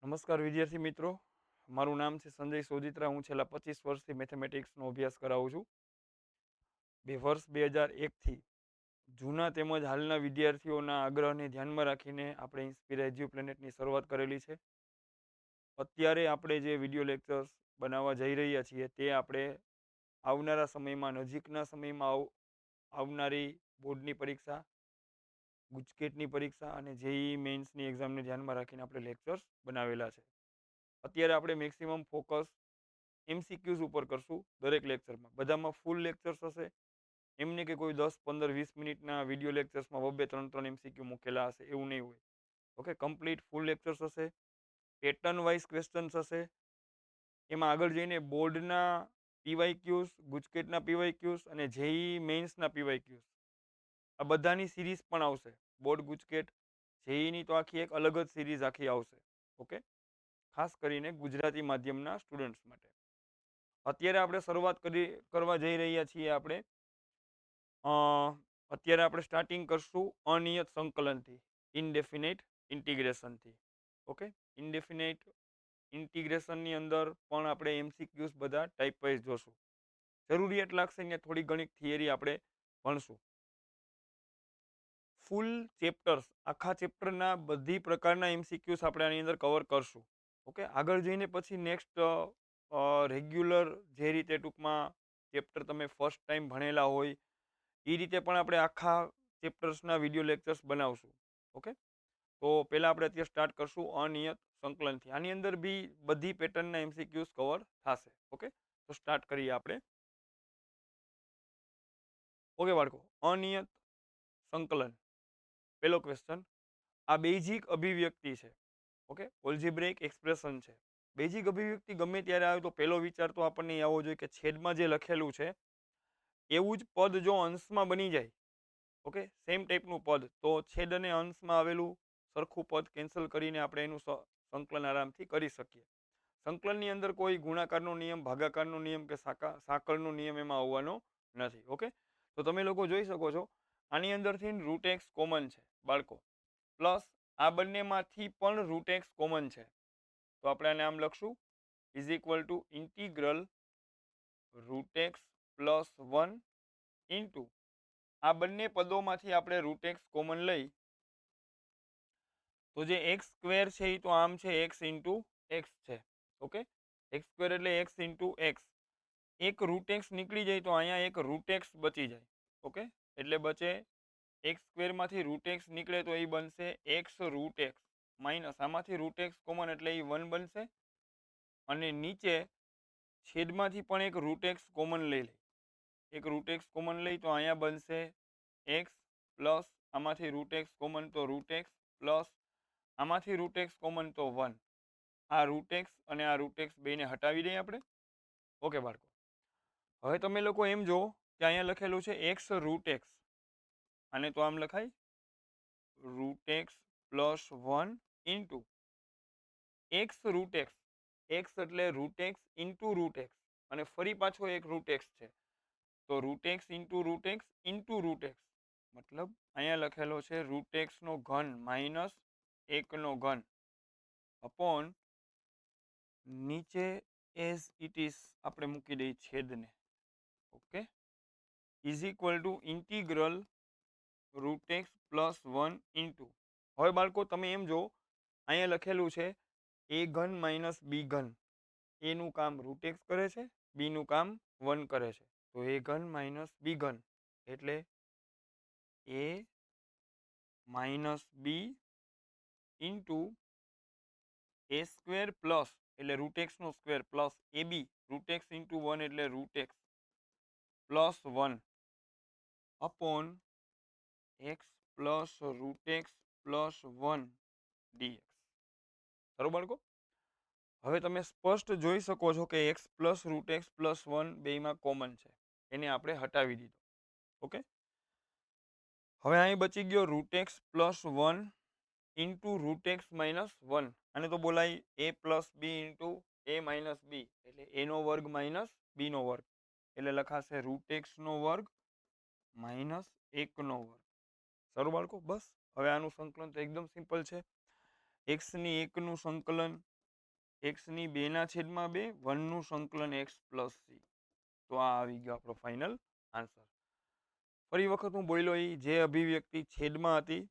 નમસ્કાર વિદ્યાર્થી મિત્રો, મારું નામ છે સંજય સોજિત્રા. હું છેલ્લા 25 વર્ષથી મેથેમેટિક્સનો અભ્યાસ કરાવું છું. વર્ષ 2001થી જૂના તેમજ હાલના વિદ્યાર્થીઓના આગ્રહને ધ્યાનમાં રાખીને આપણે ઇન્સ્પિર એજ્યુ પ્લેનેટની શરૂઆત કરેલી છે. અત્યારે આપણે જે વિડીયો લેક્ચર્સ બનાવવા જઈ રહ્યા છીએ તે આપણે આવનારા સમયમાં, નજીકના સમયમાં આવનારી બોર્ડની પરીક્ષા, ગુજકેટની પરીક્ષા અને જેઈ મેન્સની એક્ઝામને ધ્યાનમાં રાખીને આપણે લેક્ચર્સ બનાવેલા છે. અત્યારે આપણે મેક્સિમમ ફોકસ એમસીક્યુઝ ઉપર કરશું. દરેક લેક્ચરમાં બધામાં ફૂલ લેક્ચર્સ હશે, એમને કે કોઈ 10, 15, 20 મિનિટના વિડીયો લેક્ચર્સમાં 2-3 એમસીક્યુ મૂકેલા હશે એવું નહીં હોય. ઓકે, કમ્પ્લીટ ફૂલ લેક્ચર્સ હશે, પેટર્ન વાઇઝ ક્વેશ્ચન્સ હશે. એમાં આગળ જઈને બોર્ડના પીવાયક્યુઝ, ગુજકેટના પીવાયક્યુઝ અને જેઈ મેન્સના પીવાયક્યુઝ આ બધાની સિરીઝ પણ આવશે. બોર્ડ, ગુજકેટ, જેઈની તો આખી એક અલગ જ સિરીઝ આખી આવશે. ઓકે, ખાસ કરીને ગુજરાતી માધ્યમના સ્ટુડન્ટ્સ માટે. અત્યારે આપણે શરૂઆત કરવા જઈ રહ્યા છીએ. અત્યારે આપણે સ્ટાર્ટિંગ કરશું અનિયત સંકલનથી, ઇનડેફિનેટ ઇન્ટિગ્રેશનથી. ઓકે, ઇનડેફિનેટ ઇન્ટિગ્રેશનની અંદર પણ આપણે એમસીક્યુઝ બધા ટાઈપ વાઇઝ જોશું. જરૂરિયાત લાગશે ને થોડી ઘણી થિયરી આપણે ભણશું. ફૂલ ચેપ્ટર્સ, આખા ચેપ્ટરના બધી પ્રકારના એમસીક્યુઝ આપણે આની અંદર કવર કરશું. ઓકે, આગળ જઈને પછી નેક્સ્ટ રેગ્યુલર જે રીતે ટૂંકમાં ચેપ્ટર તમે ફર્સ્ટ ટાઈમ ભણેલા હોય એ રીતે પણ આપણે આખા ચેપ્ટર્સના વિડીયો લેક્ચર્સ બનાવશું. ઓકે, તો પહેલાં આપણે અત્યારે સ્ટાર્ટ કરશું અનિયત સંકલનથી. આની અંદર બી બધી પેટર્નના એમસીક્યુઝ કવર થશે. ઓકે, તો સ્ટાર્ટ કરીએ આપણે. ઓકે બાળકો, અનિયત સંકલન. પહેલો ક્વેશ્ચન, આ બેઝિક અભિવ્યક્તિ છે. ઓકે, ઓલ્જીબ્રેક એક્સપ્રેશન છે. બેઝિક અભિવ્યક્તિ ગમે ત્યારે આવે તો પહેલો વિચાર તો આપણને આવવો જોઈએ કે છેદમાં જે લખેલું છે એવું જ પદ જો અંશમાં બની જાય, ઓકે, સેમ ટાઈપનું પદ, તો છેદ અને અંશમાં આવેલું સરખું પદ કેન્સલ કરીને આપણે એનું સંકલન આરામથી કરી શકીએ. સંકલનની અંદર કોઈ ગુણાકારનો નિયમ, ભાગાકારનો નિયમ કે સાંકળનો નિયમ એમાં આવવાનો નથી. ઓકે, તો તમે લોકો જોઈ શકો છો આની અંદરથી રૂટ એક્સ કોમન છે બાળકો, પ્લસ આ બંનેમાંથી પણ રૂટ એક્સ કોમન છે. તો આપણે આને આમ લખશું, is equal to integral root x plus 1 into આ બંને પદોમાંથી આપણે રૂટ એક્સ કોમન લઈ તો જે એક્સ સ્ક્વેર છે એ તો આમ છે એક્સ ઇન્ટુ એક્સ છે. ઓકે, એક્સ સ્ક્વેર એટલે એક્સ ઇન્ટુ એક્સ. એક રૂટ એક્સ નીકળી જાય તો અહીંયા એક રૂટ એક્સ બચી જાય. ઓકે, એટલે બચે એક્સ સ્ક્વેરમાંથી રૂટ એક્સ નીકળે તો એ બનશે એક્સ રૂટ એક્સ માઇનસ આમાંથી રૂટ એક્સ કોમન એટલે એ 1 બનશે. અને નીચે છેદમાંથી પણ એક રૂટ એક્સ કોમન લઈ લે. એક રૂટ એક્સ કોમન લઈ તો અહીંયા બનશે એક્સ પ્લસ આમાંથી રૂટ એક્સ કોમન તો રૂટ એક્સ પ્લસ આમાંથી રૂટ એક્સ કોમન તો 1. આ રૂટ એક્સ અને આ રૂટ એક્સ બેને હટાવી દઈએ આપણે. ઓકે બાળકો, હવે તમે લોકો એમ જો કે અહીંયા લખેલું છે એક્સ રૂટ એક્સ, આને તો આમ લખાય root x plus 1 into x root x. X એટલે root x into root x અને ફરી પાછો એક રૂટ એક્સ છે તો root x into root x into root x, મતલબ અહીંયા લખેલો છે રૂટ એક્સનો ઘન માઇનસ 1નો ઘન અપોન નીચે એઝ ઇટ ઇઝ આપણે મૂકી દઈએ છેદને. Okay, is equal to integral root x plus 1 into. હવે બાળકો તમે એમ જો અહીંયા લખેલું છે એ ઘન માઇનસ બી ઘન. એનું કામ રૂટ એક્સ કરે છે, બીનું કામ 1 કરે છે. તો એ ઘન માઇનસ બી ઘન એટલે A minus B into A square plus એટલે રૂટ એક્સનો square plus A B root x into 1 એટલે root x plus 1 upon X plus root x plus 1 dx. બરોબર બાળકો, હવે તમે સ્પષ્ટ જોઈ શકો છો કે X plus root x plus 1 બેમાં કોમન છે, એને આપણે હટાવી દીધો. ઓકે, હવે અહીં બચી ગયો root x plus 1 into root x minus 1. આને તો બોલાય એ પ્લસ બી ઇન્ટુ એ માઇનસ બી એટલે એનો વર્ગ માઇનસ બીનો વર્ગ એટલે લખાશે રૂટ એક્સનો વર્ગ માઇનસ 1નો વર્ગ. સારું બાળકો, બસ હવે આનું સંકલન તો એકદમ સિમ્પલ છે. એક્સની 1નું સંકલન એક્સની 2/2 1નું સંકલન એક્સ પ્લસ સી. તો આ આવી ગયો આપણો ફાઇનલ આન્સર. ફરી વખત હું બોલ્યો જે અભિવ્યક્તિ છેદમાં હતી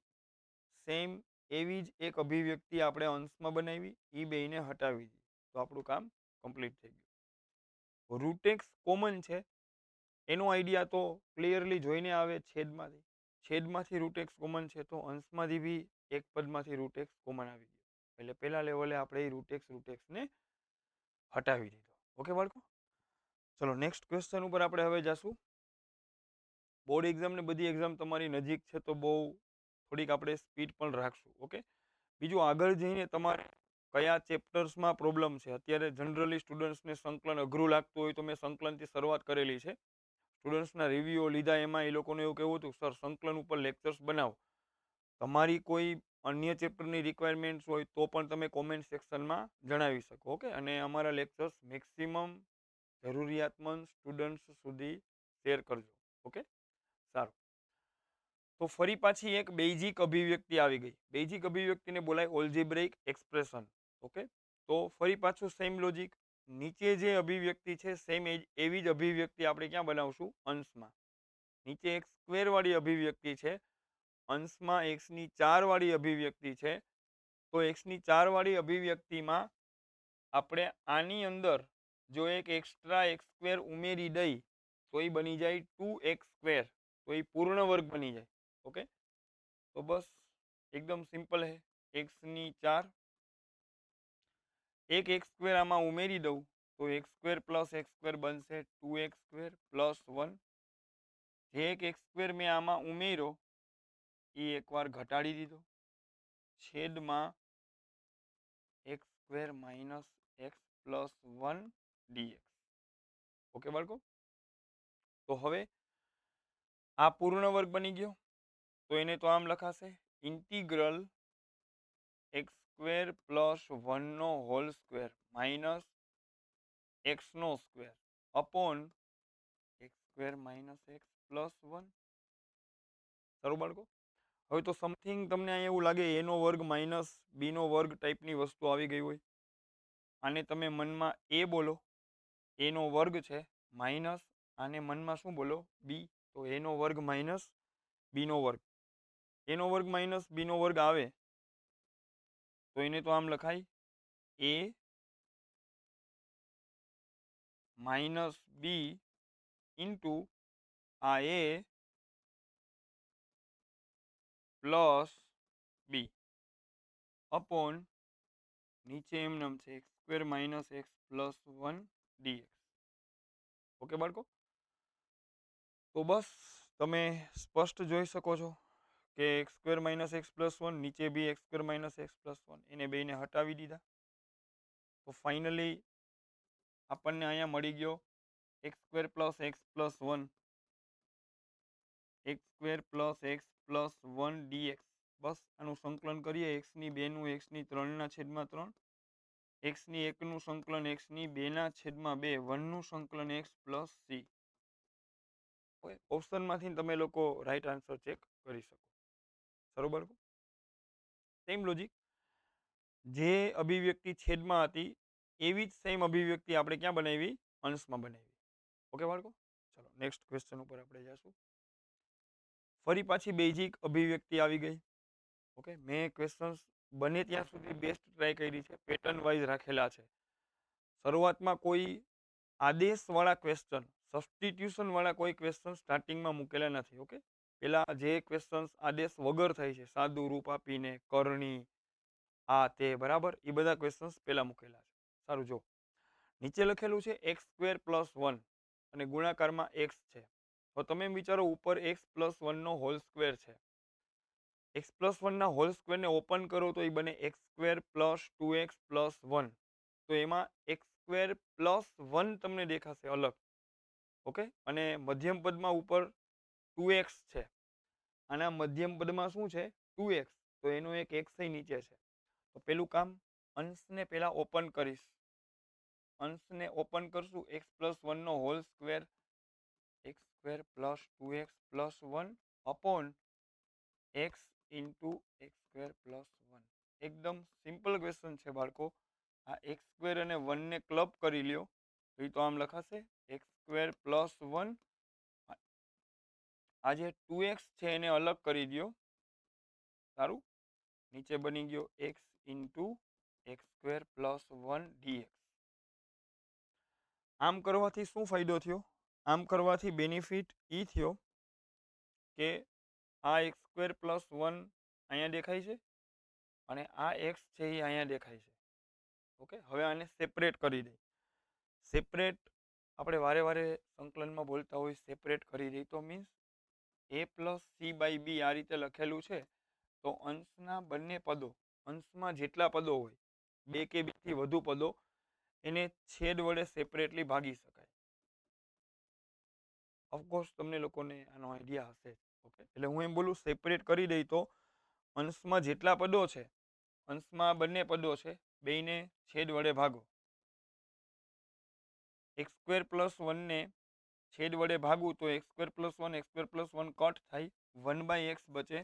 સેમ એવી જ એક અભિવ્યક્તિ આપણે અંશમાં બનાવી, એ બેને હટાવી દીધી, તો આપણું કામ કમ્પ્લીટ થઈ ગયું. રૂટેક્સ કોમન છે એનો આઈડિયા તો ક્લિયરલી જોઈને આવે છેદમાંથી રૂટેક્સ કોમન છે, તો અંશમાંથી બી એક પદમાંથી રૂટેક્સ કોમન આવી ગયો. એટલે પહેલા લેવલે આપણે એ રૂટેક્સને હટાવી દીધો. ઓકે બાળકો, ચલો નેક્સ્ટ ક્વેશ્ચન ઉપર આપણે હવે જશું. બોર્ડ એક્ઝામ ને બધી એક્ઝામ તમારી નજીક છે, તો બહુ થોડીક આપણે સ્પીડ પણ રાખશું. ઓકે, બીજું આગળ જઈને તમારે કયા ચેપ્ટર્સમાં પ્રોબ્લેમ છે. અત્યારે જનરલી સ્ટુડન્ટ્સને સંકલન અઘરું લાગતું હોય તો મેં સંકલનથી શરૂઆત કરેલી છે. સ્ટુડન્ટ્સના રિવ્યૂ લીધા, એમાં એ લોકોને એવું કહેવું હતું સર સંકલન ઉપર લેક્ચર્સ બનાવો. તમારી કોઈ અન્ય ચેપ્ટરની રિક્વાયરમેન્ટ્સ હોય તો પણ તમે કોમેન્ટ સેક્શનમાં જણાવી શકો. ઓકે, અને અમારા લેક્ચર્સ મેક્સિમમ જરૂરિયાતમંદ સ્ટુડન્ટ્સ સુધી શેર કરજો. ઓકે, સારું. તો ફરી પાછી એક બેઝિક અભિવ્યક્તિ આવી ગઈ. બેઝિક અભિવ્યક્તિને બોલાય ઓલ્જિબ્રિક એક્સપ્રેશન. ઓકે, તો ફરી પાછું સેમ લોજિક. નીચે જે અભિવ્યક્તિ છે સેમ એવી જ અભિવ્યક્તિ આપણે ક્યાં બનાવશું? અંશમાં. નીચે એક સ્ક્વેર વાળી અભિવ્યક્તિ છે, અંશમાં એક્સની 4 વાળી અભિવ્યક્તિ છે. તો એક્સની 4 વાળી અભિવ્યક્તિમાં આપણે આની અંદર જો એક એક્સ્ટ્રા એક્સ સ્ક્વેર ઉમેરી દઈ તો એ બની જાય 2x સ્ક્વેર, તો એ પૂર્ણ વર્ગ બની જાય. ઓકે, તો બસ એકદમ સિમ્પલ હે. એક્સની 4, એક એક્સ સ્ક્વેર આમાં ઉમેરી દઉં તો x square plus x square બનશે 2x સ્ક્વેર પ્લસ 1. જે એક એક્સ સ્ક્વેર મેં આમાં ઉમેર્યો એ એકવાર ઘટાડી દીધો, છેદમાં x square minus x plus 1 dx. Okay બાળકો, તો હવે આ પૂર્ણ વર્ગ બની ગયો, તો એને તો આમ લખાશે ઇન્ટિગ્રલ એક્સ સ્ક્વેર પ્લસ 1 નો હોલ સ્ક્વેર માઇનસ એક્સ નો square upon x square minus x plus 1. સારું બાળકો, હવે તો સમથિંગ તમને અહીંયા એવું લાગે એનો વર્ગ માઇનસ બીનો વર્ગ ટાઈપની વસ્તુ આવી ગઈ હોય. આને તમે મનમાં એ બોલો, એનો વર્ગ છે, માઇનસ આને મનમાં શું બોલો? બી. તો એનો વર્ગ માઇનસ બીનો વર્ગ. એનો વર્ગ માઇનસ બીનો વર્ગ આવે તો એને તો આમ લખાય એ માઇનસ બી ઇન્ટુ આ એ પ્લસ બી અપોન નીચે એમ છે x square minus x plus 1 dx. Okay બાળકો, તો બસ તમે સ્પષ્ટ જોઈ શકો છો કે x square minus x plus 1, નીચે બી x square minus x plus 1, એને બેને હટાવી દીધા. તો ફાઇનલી આપણને અહીંયા મળી ગયો x square plus x plus 1, x square plus x plus 1 dx. બસ આનું સંકલન કરીએ, એક્સની 2નું એક્સની 3/3, એક્સની 1નું સંકલન એક્સની 2/2, 1નું સંકલન એક્સ પ્લસ સી. ઓપ્શનમાંથી તમે લોકો રાઈટ આન્સર ચેક કરી શકો. બરોબર, સેમ લોજિક. જે અભિવ્યક્તિ છેદમાં હતી એવી જ સેમ અભિવ્યક્તિ આપણે ક્યાં બનાવી? અંશમાં બનાવી. ઓકે બાળકો, ચલો નેક્સ્ટ ક્વેશ્ચન ઉપર આપણે જઈશું. ફરી પાછી બેઝિક અભિવ્યક્તિ આવી ગઈ. ઓકે, મેં ક્વેશ્ચન્સ બને ત્યાં સુધી બેસ્ટ ટ્રાય કરી છે, પેટર્ન વાઇઝ રાખેલા છે. શરૂઆતમાં કોઈ આદેશવાળા ક્વેશ્ચન, સબસ્ટિટ્યુશન વાળા કોઈ ક્વેશ્ચન સ્ટાર્ટિંગમાં મૂકેલા નથી. ઓકે, પેલા જે ક્વેશ્ચન્સ આદેશ વગર થાય છે, સાદું રૂપ આપીને, કરણી, આ તે, બરાબર, એ બધા ક્વેશ્ચન્સ પેલા મૂકેલા છે. સારું, જો નીચે લખેલું છે એક્સ સ્ક્વેર પ્લસ 1 અને ગુણાકારમાં એક્સ છે. તો તમે એમ વિચારો ઉપર એક્સ પ્લસ 1 નો હોલ સ્ક્વેર છે. એક્સ પ્લસ 1 ના હોલ સ્ક્વેરને ઓપન કરો તો એ બને x square plus 2x plus 1. તો એમાં એક્સ સ્ક્વેર પ્લસ 1 તમને દેખાશે અલગ. ઓકે, અને મધ્યમ પદમાં ઉપર 2x છે. આના મધ્યમ પદમાં શું છે? 2x. તો એનો એક x નીચે છે. તો પેલું કામ, અંશને પેલા ઓપન કરીશ. અંશને ઓપન કરશું, એક્સ પ્લસ 1 નો whole square, x square plus 2x plus 1 upon x into x square plus 1. એકદમ સિમ્પલ ક્વેશ્ચન છે બાળકો. આ એક્સ સ્ક્વેર અને 1 ને ક્લબ કરી લ્યો તો એ તો આમ લખાશે એક્સ સ્ક્વેર પ્લસ 1. આ જે 2x છે એને અલગ કરી દો. સારું, નીચે બની ગયો x into x square plus 1 dx. આમ કરવાથી શું ફાયદો થયો? આમ કરવાથી બેનિફિટ એ થયો કે આ એક્સ સ્ક્વેર પ્લસ 1 અહીંયા દેખાય છે અને આ એક્સ છે એ અહીંયા દેખાય છે. ઓકે, હવે આને સેપરેટ કરી દઈ. સેપરેટ આપણે વારે વારે સંકલનમાં બોલતા હોય સેપરેટ કરી દઈ તો means a plus c by b આ રીતે લખેલું છે તો અંશના બંને પદો, અંશમાં જેટલા પદો હોય 2 કે 2 થી વધુ પદો, એને છેદ વડે સેપરેટલી ભાગી શકાય. ઓફકોર્સ તમને લોકોને આનો આઈડિયા હશે. ઓકે, એટલે હું એમ બોલું સેપરેટ કરી દઈ તો અંશમાં જેટલા પદો છે, અંશમાં બંને પદો છે, બેયને છેદ વડે ભાગો. એક્સ સ્ક્વેર પ્લસ 1 ને છેદ વડે ભાગવું તો x square plus 1 x square plus 1 cut થાય, 1/x બચે,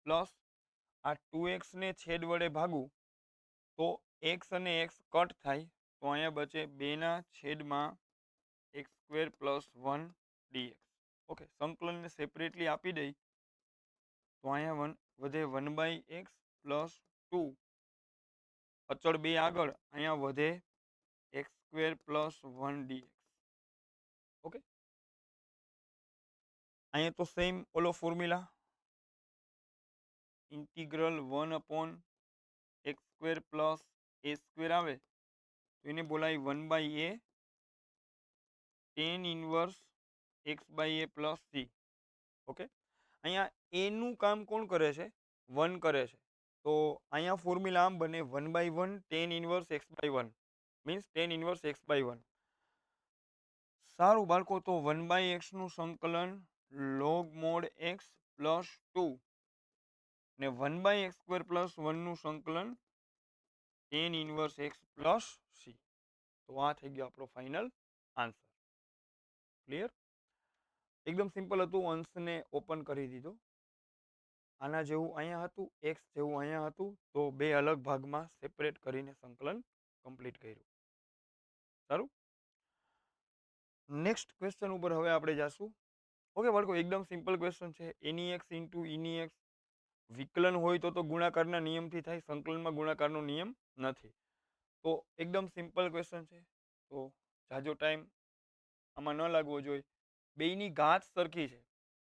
પ્લસ આ 2x ને છેદ વડે ભાગવું તો x અને x કટ થાય તો અહીંયા બચે 2/x square plus 1 dx. Okay, સંકલનને સેપરેટલી આપી દઈ તો અહીંયા વધે 1/x પ્લસ 2, અચળ 2 આગળ, અહીંયા વધે x square plus 1 dx. Okay, અહીંયા તો સેમ ઓલો formula integral 1/x square plus a square આવે તો એને બોલાય 1/a tan inverse x/a plus c. Okay, અહીંયા a નું કામ કોણ કરે છે? 1 કરે છે. તો અહીંયા ફોર્મ્યુલા આમ બને 1/1 tan inverse x/1 means tan inverse x/1. સારું બાળકો, તો 1/x નું સંકલન log mod x પ્લસ 2 ને 1/x સ્ક્વેર પ્લસ 1 નું સંકલન tan inverse x plus c. તો આ થઈ ગયો આપણો ફાઇનલ આન્સર. ક્લિયર? એકદમ સિમ્પલ હતું, અંશને ઓપન કરી દીધો. આના જેવું અહીંયા હતું, x જેવું અહીંયા હતું, તો બે અલગ ભાગમાં સેપરેટ કરીને સંકલન કમ્પ્લીટ કર્યું. સારું, નેક્સ્ટ ક્વેશ્ચન ઉપર હવે આપણે જાશું. ઓકે બાળકો, એકદમ સિમ્પલ ક્વેશ્ચન છે. એની એક્સ ઇન્ટુ ઈની એક્સ વિકલન હોય તો ગુણાકારના નિયમથી થાય, સંકલનમાં ગુણાકારનો નિયમ નથી. તો એકદમ સિમ્પલ ક્વેશ્ચન છે, તો જાજો ટાઈમ આમાં ન લાગવો જોઈએ. બેયની ઘાત સરખી છે.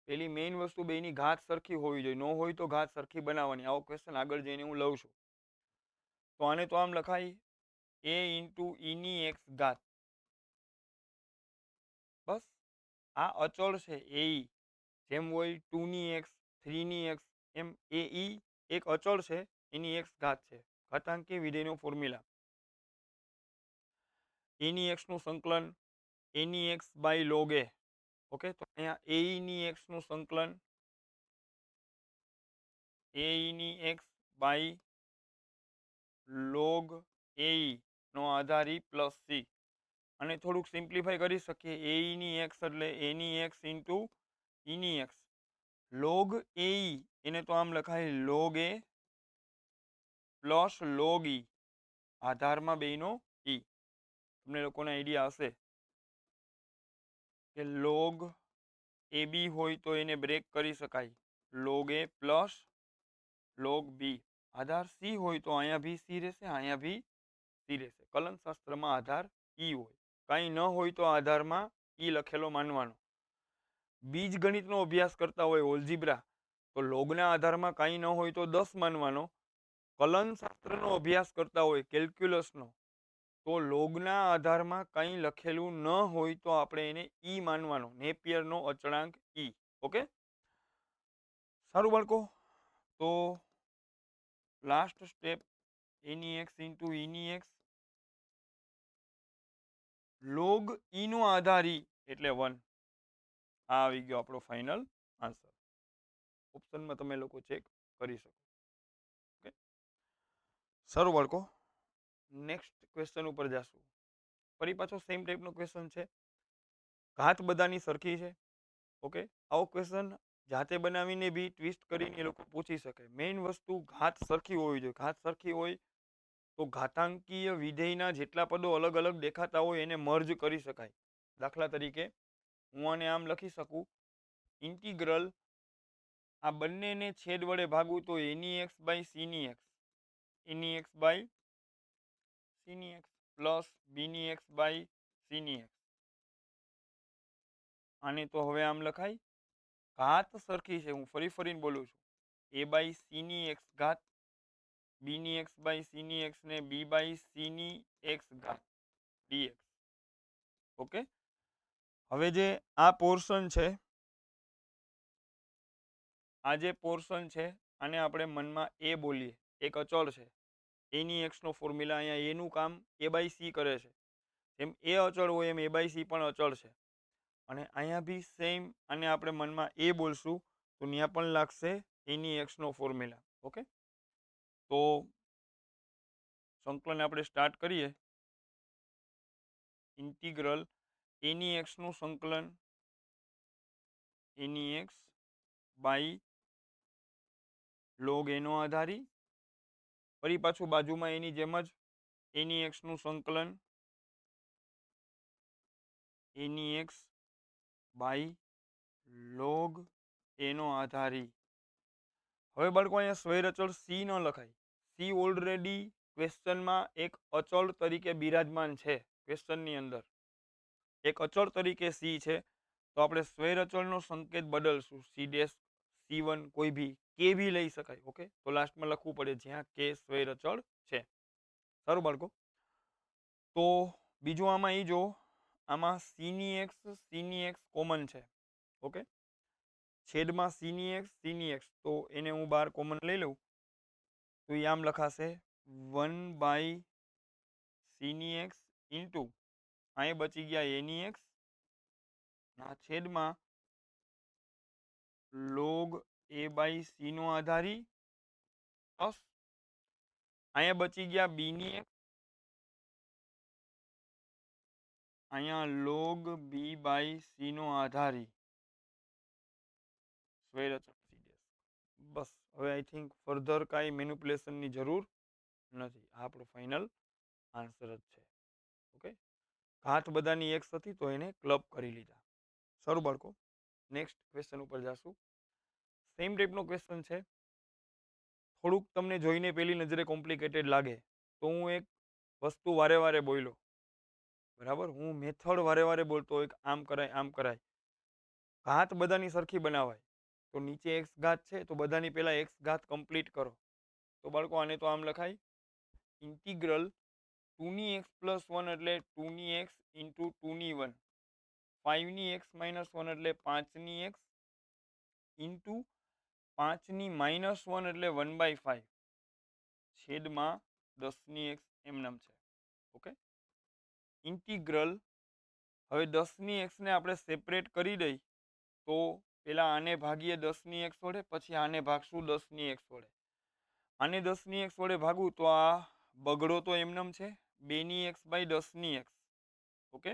પેલી મેઇન વસ્તુ, બેયની ઘાત સરખી હોવી જોઈએ. ન હોય તો ઘાત સરખી બનાવવાની. આવો ક્વેશ્ચન આગળ જઈને હું લઉં છું. તો આને તો આમ લખાય a ઇન્ટુ ઈની એક્સ ઘાત. બસ, આ અચળ છે એ, જેમ હોય 2 ની એક્સ 3 ની એક્સ, એમ એ એક અચળ છે, એની એક્સ ઘાત છે. ઘાતાંકીય વિધેયનો ફોર્મ્યુલા એની એક્સ નું સંકલન એની x by log a. Okay, તો અહીંયા એ ની એક્સ નું સંકલન એ ની એક્સ બાય લોગ એ નો આધાર ઈ પ્લસ સી. અને થોડુંક સિમ્પ્લિફાઈ કરી શકીએ. એ ની એક્સ એટલે એની એક્સ ઇન્ટુ ઈની એક્સ. લોગ એ એને તો આમ લખાય log a plus log e, આધારમાં બેનો ઈ. તમને લોકોને આઈડિયા હશે કે લોગ એ બી હોય તો એને બ્રેક કરી શકાય, log a plus log B. Aadhaar C હોય તો અહીંયા ભી સી રહેશે, અહીંયા ભી સી રહેશે. કલન શાસ્ત્રમાં આધાર ઈ હોય, કાંઈ ન હોય તો આધારમાં ઈ લખેલો માનવાનો. બીજ ગણિતનો અભ્યાસ કરતા હોય ઓલ્જીબ્રા, તો લોગના આધારમાં કાંઈ ન હોય તો 10 માનવાનો. કલન શાસ્ત્રનો અભ્યાસ કરતા હોય કેલ્ક્યુલસનો, તો લોગના આધારમાં કંઈ લખેલું ન હોય તો આપણે એને ઈ માનવાનો, નેપિયરનો અચળાંક ઈ. ઓકે, સારું બાળકો, તો લાસ્ટ સ્ટેપ એની એક્સ ઇન્ટુ ઈની એક્સ. લોગ ઈ નો આધાર ઈ એટલે 1. આ આવી ગયો આપણો ફાઇનલ આન્સર. ઓપ્શનમાં તમે લોકો ચેક કરી શકો. ઓકે, સારું બાળકો, નેક્સ્ટ ક્વેશ્ચન ઉપર જાશું. ફરી પાછો સેમ ટાઈપનો ક્વેશ્ચન છે. ઘાત બધાની સરખી છે. ઓકે, આવો ક્વેશ્ચન જાતે બનાવીને બી ટ્વિસ્ટ કરીને એ લોકો પૂછી શકે. મેઇન વસ્તુ ઘાત સરખી હોવી જોઈએ. ઘાત સરખી હોય તો ઘાતાંકીય વિધેયના જેટલા પદો અલગ અલગ દેખાતા હોય એને મર્જ કરી શકાય. દાખલા તરીકે હું આને આમ લખી શકું, ઇન્ટિગ્રલ આ બંનેને છેદ વડે ભાગું તો એની એક્સ બાય સીની એક્સ, એની એક્સ બાય સીની એક્સ પ્લસ બીની એક્સ બાય સીની એક્સ. આને તો હવે આમ લખાય, ઘાત સરખી છે, હું ફરીને બોલું છું, એ બાય સીની એક્સ ઘાત બીની એક્સ બાય સીની એક્સ ને બી બાય સીની એક્સ ઘાત ડીએક્સ. ઓકે, હવે જે આ પોર્શન છે, આ જે પોર્શન છે આને આપણે મનમાં એ બોલીએ, એક અચળ છે, એની એક્સ નો ફોર્મ્યુલા અહીંયા એનું કામ એ બાય સી કરે છે. એમ એ અચળ હોય એમ એ બાય સી પણ અચળ છે. અને અહીંયા બી સેમ, અને આપણે મનમાં એ બોલશું તો ત્યાં પણ લાગશે એની એક્સ નો ફોર્મ્યુલા. ઓકે, તો સંકલન આપણે સ્ટાર્ટ કરીએ. ઇન્ટિગ્રલ એની એક્સ નું સંકલન એની એક્સ બાય લોગ એનો આધારી, ફરી પાછું બાજુમાં એની જેમ જ એની એક્સ નું સંકલન એની એક્સ બાય લોગ એનો આધારી. હવે બાળકો અહીંયા સ્વૈર અચળ સી ન લખાય. સી ઓલરેડી ક્વેશ્ચનમાં એક અચળ તરીકે બિરાજમાન છે. ક્વેશ્ચનની અંદર એક અચળ તરીકે સી છે, તો આપણે સ્વૈર અચળનો સંકેત બદલશું. સી ડેશ, C1 કોઈ ભી, કે ભી લઈ શકાય. ઓકે, તો લાસ્ટમાં લખવું પડે જ્યાં કે સ્વૈર અચળ છે. સારું બાળકો, તો બીજું આમાં એ જો, આમાં સીની એક્સ કોમન છે. ઓકે, છેદમાં સીની એક્સ, તો એને હું બહાર કોમન લઈ લઉં તો એ આમ લખાશે 1/સીની એક્સ ઇન્ટુ અહીં બચી ગયા એની એક્સ ના છેદમાં લોગ એ બાય સી નો આધારી પ્લસ અહીંયા બચી ગયા બીની એક્સ, અહીંયા લોગ બી બાય સી નો આધારી. બસ, હવે આઈ થિંક ફર્ધર કાંઈ મેન્યુપ્યુલેશનની જરૂર નથી. આ આપણો ફાઇનલ આન્સર જ છે. ઓકે, ઘાત બધાની એક્સ હતી તો એને ક્લબ કરી લીધા. સારું બાળકો, નેક્સ્ટ ક્વેશ્ચન ઉપર જાશું. સેમ ટાઈપનો ક્વેશ્ચન છે. થોડુંક તમને જોઈને પેલી નજરે કોમ્પ્લિકેટેડ લાગે તો હું એક વસ્તુ વારે વારે બોલ્યો, બરાબર, હું મેથડ વારે વારે બોલતો હોય, આમ કરાય આમ કરાય. ઘાત બધાની સરખી બનાવાય, તો નીચે એક્સ ઘાત છે તો બધાની પહેલા એક્સ ઘાત કમ્પ્લીટ કરો. તો બાળકો આને તો આમ લખાય, ઇન્ટિગ્રલ 2x + 1 એટલે 2x ઇન્ટુ 2 5 x - 1 એટલે 5 x ઇન્ટુ 5 - 1 એટલે 1/5 છેદમાં 10 x એમનામ છે. ઓકે, ઇન્ટિગ્રલ હવે 10 x ને આપણે સેપરેટ કરી દઈ તો પેલા આને ભાગીએ 10 x વડે, પછી આને ભાગશું 10 x વડે. આને 10 x વડે ભાગવું તો આ બગડો તો એમનામ છે, 2x by 10 x. Okay,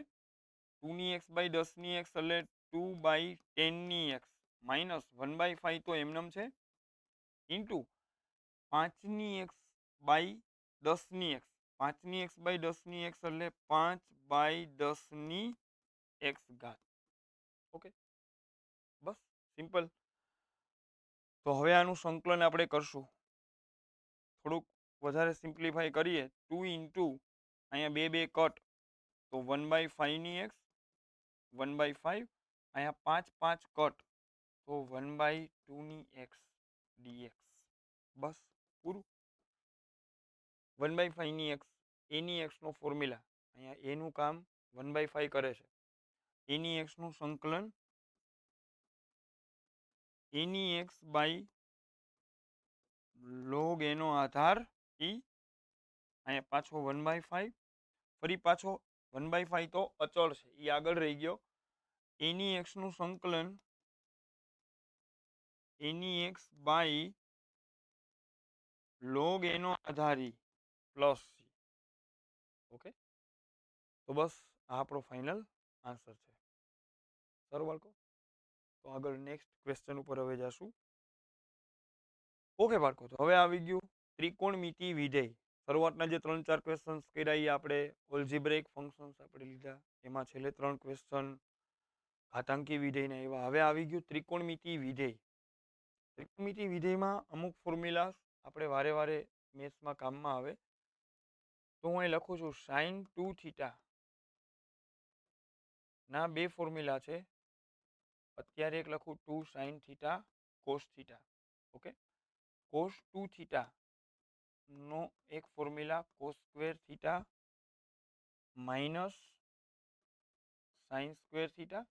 2x by 10 x એટલે 2/10 x માઇનસ 1/5 તો એમનામ છે, into 5x by 10 x, 5x by 10 x એટલે 5/10 x ઘાત. ઓકે, બસ સિમ્પલ. તો હવે આનું સંકલન આપણે કરશું. થોડુંક વધારે સિમ્પ્લિફાય કરીએ, 2 ઇન્ટુ અહીંયા બે કટ તો 1/5 x 1/5, અહીંયા 5 કટ તો 1/2 x dx. બસ પૂરું. 1/5 x એની એક્સ નો ફોર્મ્યુલા, અહીંયા એનું કામ 1/5 કરે છે. એની એક્સ નું સંકલન એની એક્સ બાય લોગ એનો આધાર ઈ, અહીંયા પાછો 1/5, ફરી પાછો 1/5 તો અચળ છે એ આગળ રહી ગયો. એની એક્સ નું સંકલન એની એક્સ બાય લોગ એનો આધારી પ્લસ સી. ઓકે, તો બસ આ આપણો ફાઇનલ આન્સર છે. સારું બાળકો, તો આગળ નેક્સ્ટ ક્વેશ્ચન ઉપર હવે જાશું. ઓકે બાળકો, તો હવે આવી ગયું ત્રિકોણમિતિ વિધેય. શરૂઆતના જે 3-4 ક્વેશ્ચન્સ કર્યા એ આપણે ઓલ્જીબ્રેક ફંક્શન્સ આપણે લીધા, એમાં છેલ્લે 3 ક્વેશ્ચન ઘાતાંકી વિધેયના એવા. હવે આવી ગયું ત્રિકોણમિતિ વિધેય. ત્રિકોણમિતિ વિધેયમાં અમુક ફોર્મ્યુલા આપણે વારે વારે મેથ્સમાં કામમાં આવે. તો હું અહીં લખું છું સાઇન 2 થીટા ના 2 ફોર્મ્યુલા છે. અત્યારે એક લખું 2 sine theta cos theta. Okay, cos 2 theta નો એક formula cos square theta minus sine square theta.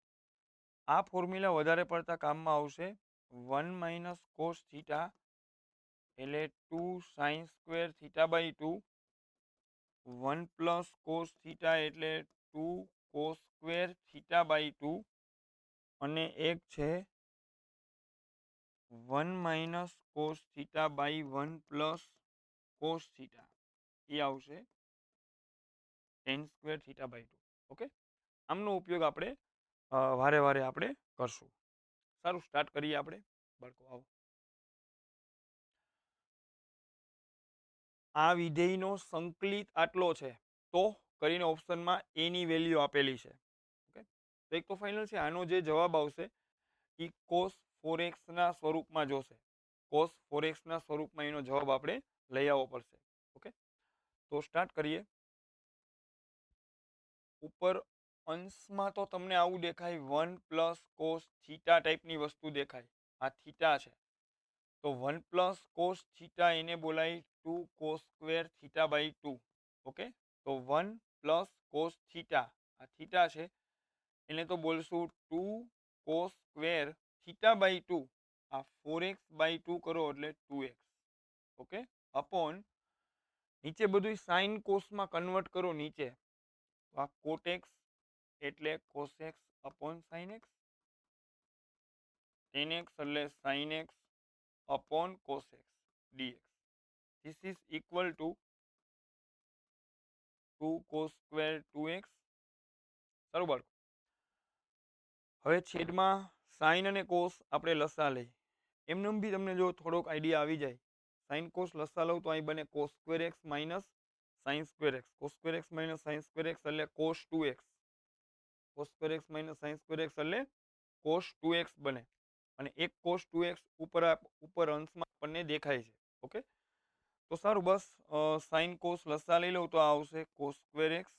આ ફોર્મ્યુલા વધારે પડતા કામમાં આવશે. 1 માઇનસ કોસ થીટા એટલે 2 sine square theta by 2. 1 plus cos theta એટલે 2 કોસ સ્ક્વેર થીટા બાય 2. અને એક છે 1 minus cos theta by 1 plus cos theta, એ આવશે tan square theta by 2. Okay, આમનો ઉપયોગ આપણે વારે વારે આપણે કરશું. સારું, સ્ટાર્ટ કરીએ આપણે. બાળકો આવો. આ વિધેયનો સંકલિત આટલો છે તો કરીને ઓપ્શનમાં એની વેલ્યુ આપેલી છે. ઓકે, તો એક તો ફાઇનલ છે. આનો જે જવાબ આવશે એ કોસ 4x ના સ્વરૂપમાં જોશે. કોસ 4x ના સ્વરૂપમાં એનો જવાબ આપણે લઈ આવવો પડશે. ઓકે, તો સ્ટાર્ટ કરીએ. ઉપર અંશમાં તો તમને આવું દેખાય 1 પ્લસ કોસ થીટા ટાઈપની વસ્તુ દેખાય. આ થીટા છે તો 1 પ્લસ કોસ થીટા એને બોલાય 2 cos square theta by 2. Okay, તો 1 પ્લસ કોસ થીટા, આ થીટા છે એને તો બોલશું 2 કોસ સ્ક્વેર થીટા બાય 2. આ 4x બાય 2 કરો એટલે 2x. ઓકે, અપોન નીચે બધું સાઇન કોસમાં કન્વર્ટ કરો નીચે. તો આ કોટેક્સ એટલે cos x upon sine x. Tan x એટલે sine x upon cos x dx. This is equal to 2 cos square 2x. સારું બાળકો, હવે છેદમાં સાઇન અને કોસ આપણે લસા લઈ. એમને બી તમને જો થોડોક આઈડિયા આવી જાય, સાઇન કોસ લસા લઉં તો અહીં બને cos square x minus sine square x. Cos square x minus sine square x એટલે cos 2x. Cos square x minus sine square x એટલે કોસ 2x બને. અને એક કોસ 2x ઉપર અંશમાં આપણને દેખાય છે. ઓકે, તો સારું, બસ સાઇન કોસ લસા લઈ લઉં તો આ આવશે cos square x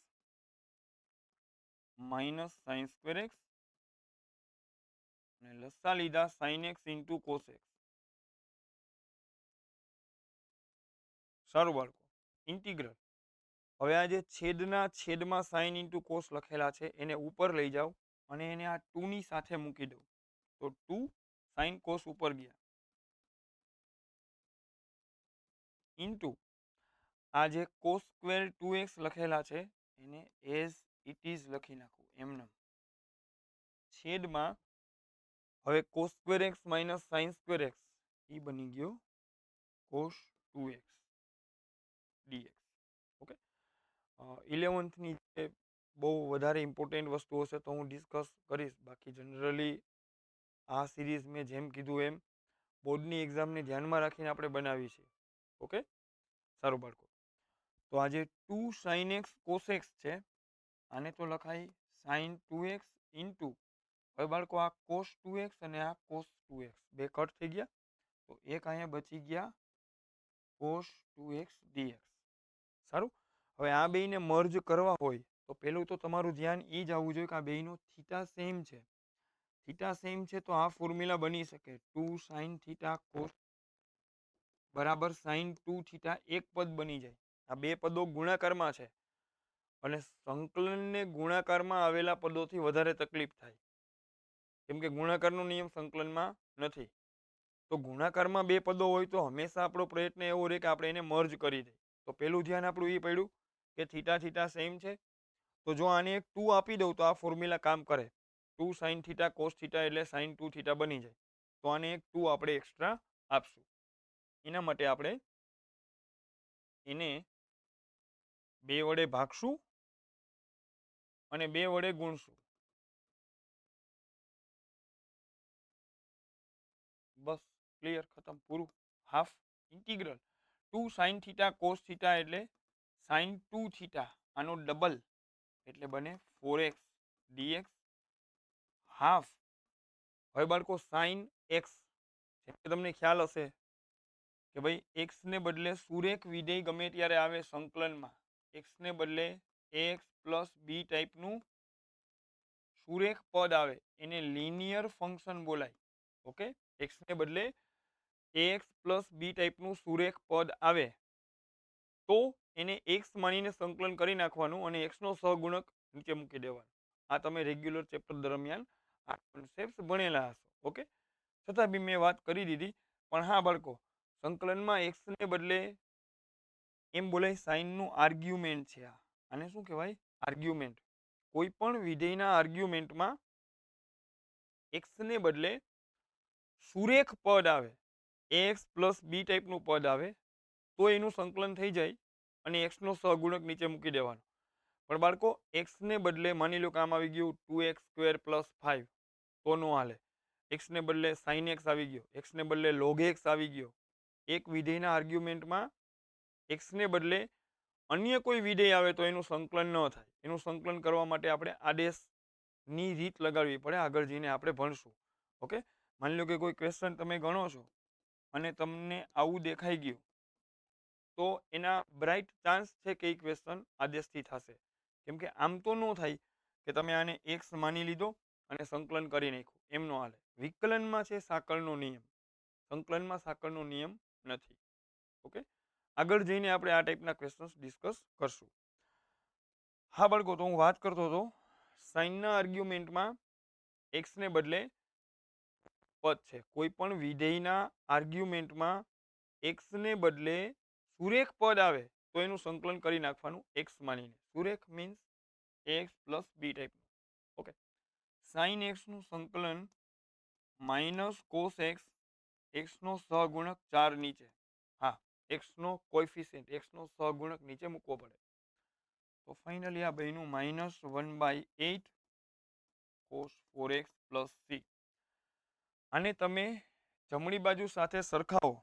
minus sine square x અને લસા લીધા sine x into cos x. સારું બાળકો, ઇન્ટિગ્રલ. હવે આ જે છેદમાં સાઇન ઇન્ટુ કોસ લખેલા છે એને ઉપર લઈ જાઓ અને એને આ 2 ની સાથે મૂકી દઉં તો 2 સાઇન કોસ ઉપર ગયા ઇન્ટુ આ જે કોસ સ્ક્વેર 2x લખેલા છે એને એઝ ઇટ ઇઝ લખી નાખું એમને. છેદમાં હવે cos square x minus sine square x એ બની ગયો કોસ 2x dx. ઓકે, 11thની જે બહુ વધારે ઇમ્પોર્ટન્ટ વસ્તુ હશે તો હું ડિસ્કસ કરીશ. બાકી જનરલી આ સિરીઝ મેં જેમ કીધું એમ બોર્ડની એક્ઝામને ધ્યાનમાં રાખીને આપણે બનાવી છે. ઓકે, સારું બાળકો, તો આજે 2 સાઇન એક્સ કોસ એક્સ છે, આને તો લખાય સાઇન 2x ઇન્ટુ. હવે બાળકો આ કોસ 2x અને આ કોસ 2x બે કટ થઈ ગયા તો એક અહીંયા બચી ગયા કોસ 2x dx. સારું, હવે આ બેયને મર્જ કરવા હોય તો પહેલું તો તમારું ધ્યાન એ જ આવવું જોઈએ કે આ બેયનો થીટા સેમ છે. થીટા સેમ છે તો આ ફોર્મ્યુલા બની શકે 2 સાઇન થીટા કોસ બરાબર સાઇન 2 થીટા. એક પદ બની જાય. આ બે પદો ગુણાકારમાં છે અને સંકલનને ગુણાકારમાં આવેલા પદોથી વધારે તકલીફ થાય, કેમ કે ગુણાકારનો નિયમ સંકલનમાં નથી. તો ગુણાકારમાં બે પદો હોય તો હંમેશા આપણો પ્રયત્ન એવો રહે કે આપણે એને મર્જ કરી દઈએ. તો પહેલું ધ્યાન આપણું એ પડ્યું કે થીટા થીટા સેમ છે. તો જો આને એક 2 આપી દઉં તો આ ફોર્મ્યુલા કામ કરે. 2 સાઇન થીટા કોસ થીટા એટલે સાઇન 2 થીટા બની જાય. તો આને એક 2 આપણે એક્સ્ટ્રા આપશું. એના માટે આપણે એને 2 વડે ભાગશું અને 2 વડે ગુણશું. બસ, ક્લિયર, ખતમ, પૂરું. Half integral 2 sin theta cos theta એટલે sin 2 થીટા, આનો ડબલ એટલે બને 4x dx હાફ. હવે બાળકો sin x, તમને ખ્યાલ હશે કે ભાઈ x ને બદલે સુરેખ વિધેય ગમે ત્યારે આવે સંકલનમાં, x ને બદલે ax પ્લસ b ટાઈપનું સુરેખ પદ આવે એને લિનિયર ફંક્શન બોલાય. ઓકે, x ને બદલે ax પ્લસ b ટાઈપનું સુરેખ પદ આવે તો એને x માનીને સંકલન કરી નાખવાનું અને x નો સહગુણક નીચે મૂકી દેવાનો. આ તમે રેગ્યુલર ચેપ્ટર દરમિયાન આ કોન્સેપ્ટ ભણેલા હશો. ઓકે, છતાં બી મેં વાત કરી દીધી. પણ હા બાળકો, સંકલનમાં x ને બદલે એમ બોલાય સાઇન નું આર્ગ્યુમેન્ટ છે. આને શું કહેવાય? આર્ગ્યુમેન્ટ. કોઈ પણ વિધેયના આર્ગ્યુમેન્ટમાં x ને બદલે સુરેખ પદ આવે, ax પ્લસ b ટાઈપનું પદ આવે તો એનું સંકલન થઈ જાય અને x નો સહગુણક નીચે મૂકી દેવાનો. પણ બાળકો, x ને બદલે માની લો કે આમ આવી ગયું 2x² પ્લસ 5 તો નો હાલે. x ને બદલે sin x આવી ગયો, x ને બદલે log x આવી ગયો. એક વિધેયના આર્ગ્યુમેન્ટમાં x ને બદલે અન્ય કોઈ વિધેય આવે તો એનું સંકલન ન થાય. એનું સંકલન કરવા માટે આપણે આદેશની રીત લગાડવી પડે, આગળ જઈને આપણે ભણશું. ઓકે, માની લો કે કોઈ ક્વેશ્ચન તમે ગણો છો અને તમને આવું દેખાઈ ગયું તો એના બ્રાઇટ ચાન્સ છે કે એ ક્વેશ્ચન આદેશથી થશે. કેમ કે આમ તો ન થાય કે તમે આને x માની લીધો અને સંકલન કરી નાખ્યું, એમ ન હાલે. વિકલનમાં છે સાંકળનો નિયમ, સંકલનમાં સાંકળનો નિયમ નથી. ઓકે, આગળ જઈને આપણે આ ટાઈપના ક્વેશ્ચન્સ ડિસ્કસ કરશું. હા બાળકો, તો હું વાત કરતો હતો સાઇનના આર્ગ્યુમેન્ટમાં x ને બદલે પદ છે. કોઈ પણ વિધેયના આર્ગ્યુમેન્ટમાં x ને બદલે સુરેખ પદ આવે તો એનું સંકલન કરી નાખવાનું x માનીને. સુરેખ મીન્સ ax પ્લસ b ટાઈપનું. ઓકે, સાઇન x નું સંકલન માઇનસ કોસ x, x નો સહગુણક 4 નીચે. હા, x નો કોએફિશિયન્ટ, x નો સહગુણક નીચે મૂકવો પડે. તો ફાઇનલી આ બન્યું -1/8 cos 4x પ્લસ c. આને તમે જમણી બાજુ સાથે સરખાવો.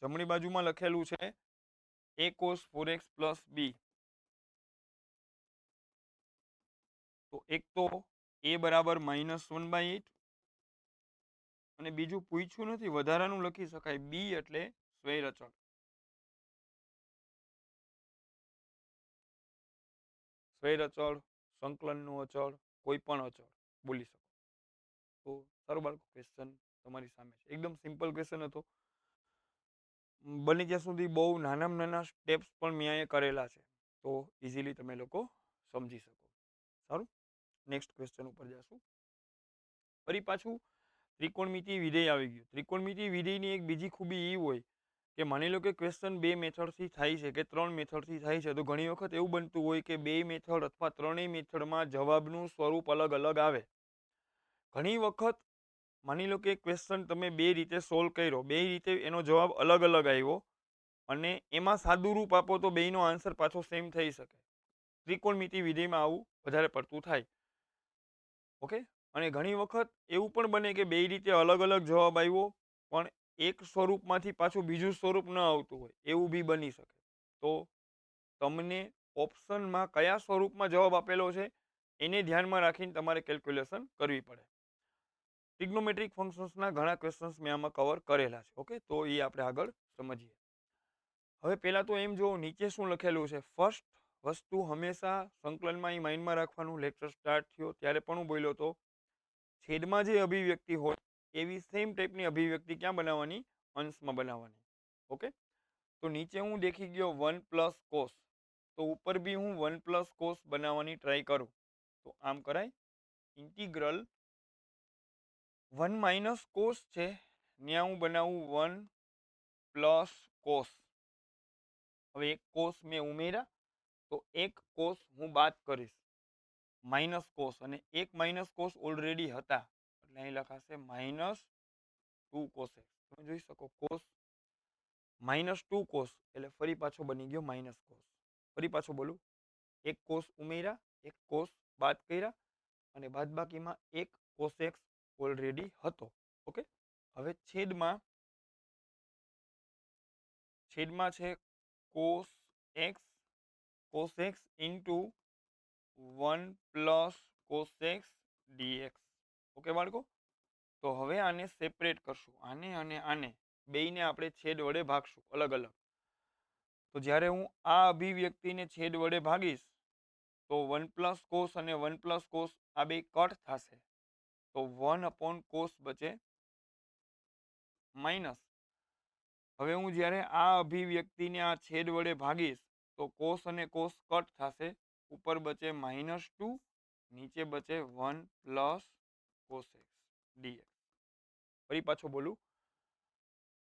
જમણી બાજુમાં લખેલું છે a cos 4x plus b. તો એક તો a બરાબર -1/8 અને બીજું પૂછ્યું નથી, વધારાનું લખી શકાય b એટલે સ્વૈર અચળ. સ્વૈર અચળ, સંકલનનું અચળ, કોઈ પણ અચળ બોલી શકો. તો સારું બાળકો, ક્વેશ્ચન તમારી સામે છે. એકદમ સિમ્પલ ક્વેશ્ચન હતો. બને ત્યાં સુધી બહુ નાનામાં નાના સ્ટેપ્સ પણ મેં અહીંયા કરેલા છે તો ઇઝીલી તમે લોકો સમજી શકો. સારું, નેક્સ્ટ ક્વેશ્ચન ઉપર જશું. ફરી પાછું ત્રિકોણમિતિ વિધેય આવી ગયું. ત્રિકોણમિતિ વિધેયની એક બીજી ખૂબી એ હોય કે માની લો કે ક્વેશ્ચન 2 મેથડથી થાય છે કે 3 મેથડથી થાય છે, તો ઘણી વખત એવું બનતું હોય કે 2 મેથડ અથવા ત્રણેય મેથડમાં જવાબનું સ્વરૂપ અલગ અલગ આવે. ઘણી વખત માની લો કે ક્વેશ્ચન તમે 2 રીતે સોલ્વ કર્યો, 2 રીતે એનો જવાબ અલગ અલગ આવ્યો અને એમાં સાદું રૂપ આપો તો બેયનો આન્સર પાછો સેમ થઈ શકે. ત્રિકોણમિતિ વિધેયમાં આવું વધારે પડતું થાય. ઓકે, અને ઘણી વખત એવું પણ બને કે 2 રીતે અલગ અલગ જવાબ આવ્યો પણ એક સ્વરૂપમાંથી પાછું બીજું સ્વરૂપ ન આવતું હોય, એવું બી બની શકે. તો તમને ઓપ્શનમાં કયા સ્વરૂપમાં જવાબ આપેલો છે એને ધ્યાનમાં રાખીને તમારે કેલ્ક્યુલેશન કરવી પડે. ટ્રિગ્નોમેટ્રિક ફંક્શન્સના ઘણા ક્વેશ્ચન્સ મેં આમાં કવર કરેલા છે. ઓકે, તો એ આપણે આગળ સમજીએ. હવે પહેલા તો એમ જો નીચે શું લખેલું છે. ફર્સ્ટ વસ્તુ હંમેશા સંકલનમાં એ માઇન્ડમાં રાખવાનું. લેક્ચર સ્ટાર્ટ થયો ત્યારે પણ હું બોલ્યો હતો, છેદમાં જે અભિવ્યક્તિ હોય એવી સેમ ટાઈપની અભિવ્યક્તિ ક્યાં બનાવવાની? અંશમાં બનાવવાની. ઓકે, તો નીચે હું દેખી ગયો 1 પ્લસ કોસ, તો ઉપર બી હું 1 પ્લસ કોસ બનાવવાની ટ્રાય કરું. તો આમ કરાય. ઇન્ટિગ્રલ 1 માઇનસ કોસ છે, ત્યાં હું બનાવું 1 પ્લસ કોસ. હવે એક કોસ મેં ઉમેર્યા તો એક કોસ હું બાદ કરીશ, માઇનસ કોસ, અને એક માઇનસ કોસ ઓલરેડી હતા એટલે અહીં લખાશે -2 કોસ x. તમે જોઈ શકો કોસ -2 કોસ એટલે ફરી પાછો બની ગયો માઇનસ કોસ. ફરી પાછો બોલું, એક કોસ ઉમેર્યા, એક કોસ બાદ કર્યા અને બાદબાકીમાં એક કોસ x ઓલરેડી હતો. ઓકે, હવે છેદમાં છેદમાં છે cos x into 1 plus cos x dx. Okay બાળકો, તો હવે આને સેપરેટ કરશું, આને અને આને બેયને આપણે છેદ વડે ભાગશું અલગ અલગ. તો જ્યારે હું આ અભિવ્યક્તિને છેદ વડે ભાગીશ તો 1 પ્લસ કોસ અને 1 પ્લસ કોસ આ બે કટ થશે, તો 1 અપોન કોસ બચે માઇનસ. હવે હું જ્યારે આ અભિવ્યક્તિને આ છેદ વડે ભાગીશ તો કોસ અને કોસ કટ થશે, ઉપર બચે -2, નીચે બચે 1 પ્લસ કોસ એક્સ ડીએક્સ. ફરી પાછો બોલું,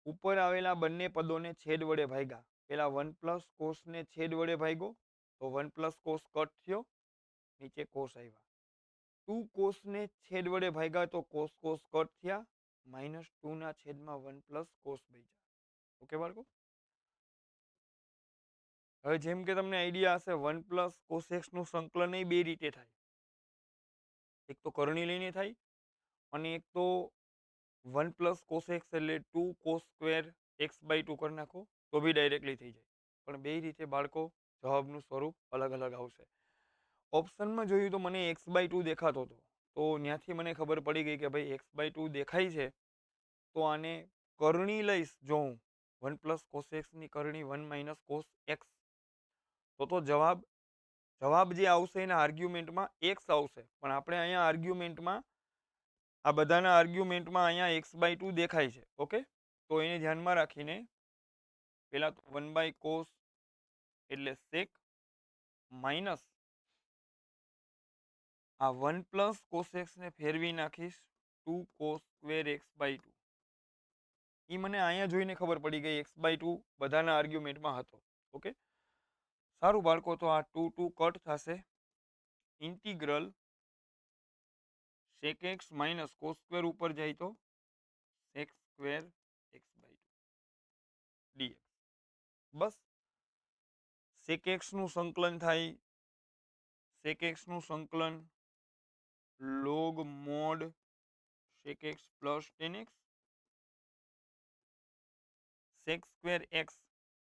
ઉપર આવેલા બંને પદોને છેદ વડે ભાગ્યા. પેલા 1 પ્લસ કોસ ને છેદ વડે ભાગ્યો તો 1 પ્લસ કોસ કટ થયો, નીચે કોસ આવ્યા. 2 કોસ ને છેદ વડે ભાગ્યા તો કોસ કોસ કટ થયા, -2 ના છેદમાં 1 પ્લસ કોસ બચ્યા. ઓકે બાળકો, હવે જેમ કે તમને આઈડિયા હશે 1 પ્લસ કોસ એક્સ નું સંકલન બે રીતે થાય. એક તો કરણી લઈને થાય અને એક તો 1 પ્લસ કોસ એક્સ એટલે 2 કોસ સ્ક્વેર એક્સ બાય 2 કરી નાખો તો બી ડાયરેક્ટલી થઈ જાય. પણ બે રીતે બાળકો જવાબનું સ્વરૂપ અલગ અલગ આવશે. ઓપ્શનમાં જોયું તો મને એક્સ બાય 2 દેખાતો હતો, તો ત્યાંથી મને ખબર પડી ગઈ કે ભાઈ એક્સ બાય 2 દેખાય છે તો આને કરણી લઈશ. જો હું 1 પ્લસ કોસ એક્સ ની કરણી 1 માઇનસ કોસ એક્સ, તો જવાબ જે આવશે એના આર્ગ્યુમેન્ટમાં એક્સ આવશે. પણ આપણે અહીંયા આર્ગ્યુમેન્ટમાં આ બધાના આર્ગ્યુમેન્ટમાં અહીંયા એક્સ બાય 2 દેખાય છે. ઓકે, તો એને ધ્યાનમાં રાખીને પેલા 1 બાય કોસ એટલે સેક માઇનસ આ 1 પ્લસ કોસ એક્સ ને ફેરવી નાખીશ 2 કોસ સ્ક્વેર એક્સ બાય 2. એ મને અહીંયા જોઈને ખબર પડી ગઈ એક્સ બાય 2 બધાના આર્ગ્યુમેન્ટમાં હતો. ઓકે, સારું બાળકો, તો આ 2 2 કટ થશે. Integral sec X minus cos square ઉપર જાય તો sec square X by 2 dx. બસ, સેક એક્સ નું સંકલન થાય સેક એક્સ નું સંકલન log mod sec X plus tan X sec square X